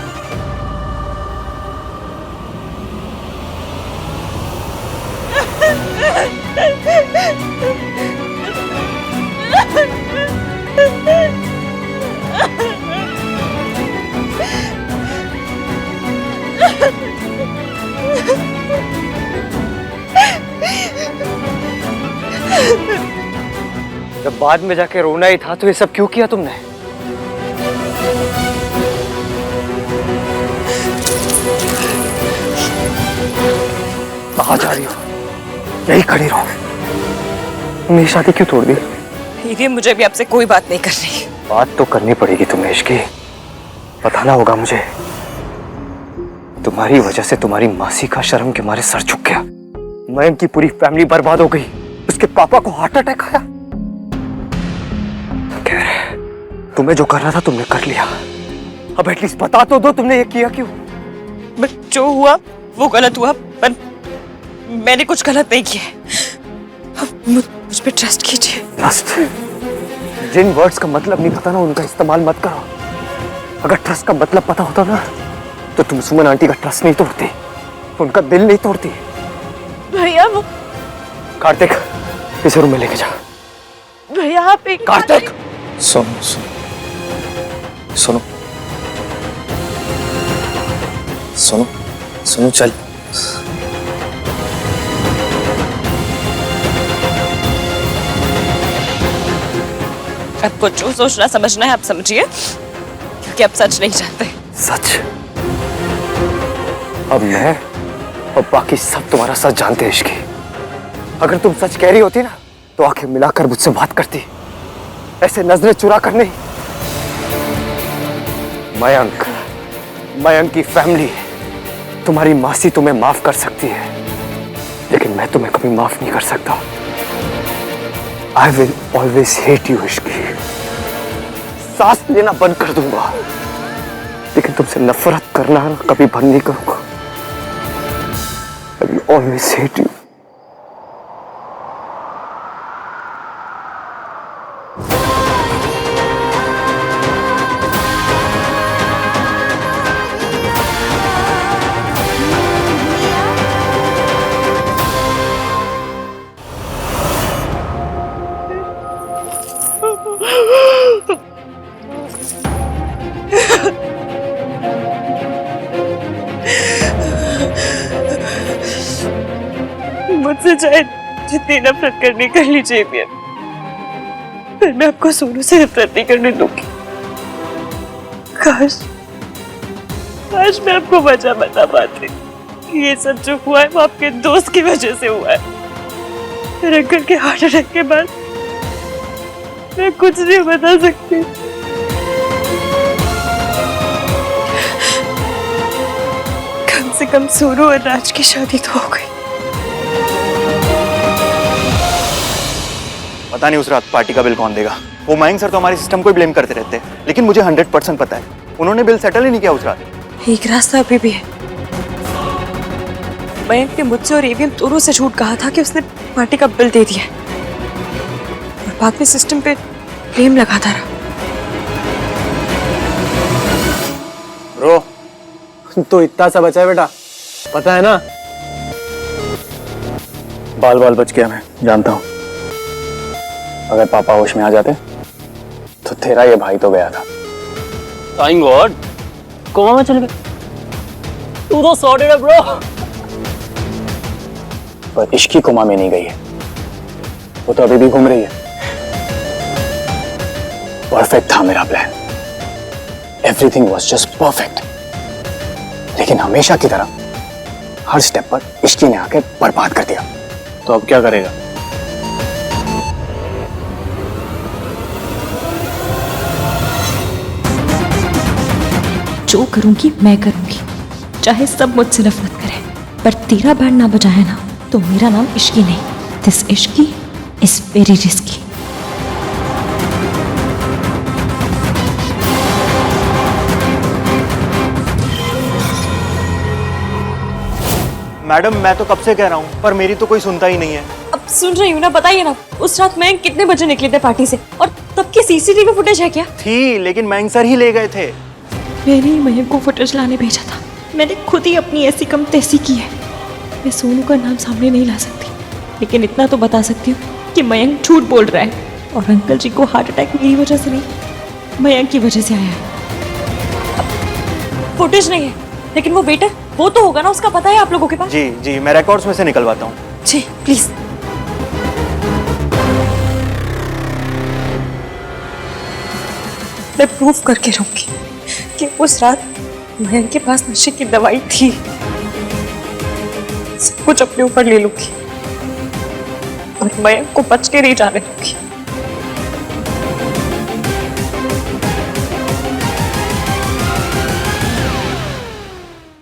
जब बाद में जाके रोना ही था तो ये सब क्यों किया तुमने? कहाँ जा रही हो? यही खड़ी रहो। मेरी शादी क्यों तोड़ दी? ये मुझे भी आपसे कोई बात नहीं करनी। बात तो करनी पड़ेगी तुम्हें इश्की। बताना होगा मुझे। तुम्हारी वजह से तुम्हारी मासी का शर्म के मारे सर झुक गया। मयंक की पूरी फैमिली बर्बाद हो गई। उसके पापा को हार्ट अटैक आया। तुम्हें जो करना था तुमने कर लिया। अब एटलीस्ट बता तो दो तुमने ये किया क्यों? बस जो हुआ वो गलत हुआ, पर मैंने कुछ गलत नहीं किया। मुझ पे ट्रस्ट कीजिए। ट्रस्ट? जिन वर्ड्स का मतलब नहीं पता ना उनका इस्तेमाल मत करो। अगर ट्रस्ट का मतलब पता होता ना तो तुम सुमन आंटी का ट्रस्ट नहीं तोड़ती, उनका दिल नहीं तोड़ती। भैया वो कार्तिक, इसे रूम में लेके जा। भैया आप एक कार्तिक, सुनो सुनो सुनो सुनो, चल। आपको जो सोचना समझना है आप समझिए, क्योंकि आप सच नहीं जानते। सच? अब मैं और बाकी सब तुम्हारा सच जानते हैं इश्की। अगर तुम सच कह रही होती ना तो आंखें मिलाकर मुझसे बात करती, ऐसे नजरें चुरा कर नहीं। मयंक की फैमिली, तुम्हारी मासी तुम्हें माफ कर सकती है, लेकिन मैं तुम्हें कभी माफ नहीं कर सकता। I will always hate you Ishki. सांस लेना बंद कर दूंगा, लेकिन तुमसे नफरत करना कभी बंद नहीं करूंगा। I will always hate you। मुझसे चाहे जितनी नफरत करनी कर लीजिए एवियन, पर मैं आपको सोनू से नफरत नहीं करने दूंगी। काश मैं आपको वजह बता पाती कि ये सब जो हुआ है वो आपके दोस्त की वजह से हुआ है। मेरे अंकल के हार्ट अटैक के बाद मैं कुछ नहीं बता सकती। कम से कम सोनू और राज की शादी तो हो गई। पता नहीं उस रात पार्टी का बिल कौन देगा। वो मयंक सर तो हमारे सिस्टम को ही ब्लेम करते रहते हैं, लेकिन मुझे 100% पता है उन्होंने बिल सेटल ही नहीं किया उस रात। एक रास्ता अभी भी है। मयंक ने मुझसे और एवियन दोनों से झूठ कहा था कि उसने पार्टी का बिल दे दिया है और बाद में सिस्टम पे ब्लेम लगाता रहा। ब्रो तो इतना सा बचा है बेटा, पता है ना। बाल बाल बच गया, मैं जानता हूँ। अगर पापा होश में आ जाते तो तेरा ये भाई तो गया था। थैंक गॉड कोमा में चल गए। तू तो सॉर्टेड है ब्रो। पर इश्की कोमा में नहीं गई है, वो तो अभी भी घूम रही है। परफेक्ट था मेरा plan, everything was just perfect, लेकिन हमेशा की तरह हर स्टेप पर इश्की ने आके बर्बाद कर दिया। तो अब क्या करेगा? जो करूंगी मैं करूंगी, चाहे सब मुझसे नफरत करें, पर तेरा बैंड ना बजाया ना तो मेरा नाम इश्की नहीं। This Ishki is very risky. Madam मैं तो कब से कह रहा हूँ, पर मेरी तो कोई सुनता ही नहीं है। अब सुन रही हूँ ना, बताइए ना उस रात मैं कितने बजे निकले थे पार्टी से, और तब की सीसीटीवी फुटेज है क्या? थी, लेकिन मयंक सर ही ले गए थे। मैंने ही मयंक को फुटेज लाने भेजा था। मैंने खुद ही अपनी ऐसी कम तैसी की है। मैं सोनू का नाम सामने नहीं ला सकती, लेकिन इतना तो बता सकती हूँ कि मयंक झूठ बोल रहा है, और अंकल जी को हार्ट अटैक मेरी वजह से नहीं, मयंक की वजह से आया है। फुटेज नहीं है, लेकिन वो वेटर वो तो होगा ना, उसका पता है आप लोगों के पास? जी जी, मैं रिकॉर्ड्स में से निकलवाता हूँ। जी प्लीज। मैं प्रूफ करके रहूंगी कि उस रात मयंक के पास नशे की दवाई थी। सब कुछ अपने ऊपर ले लूंगी और मयंक को बच के नहीं जाने दूंगी।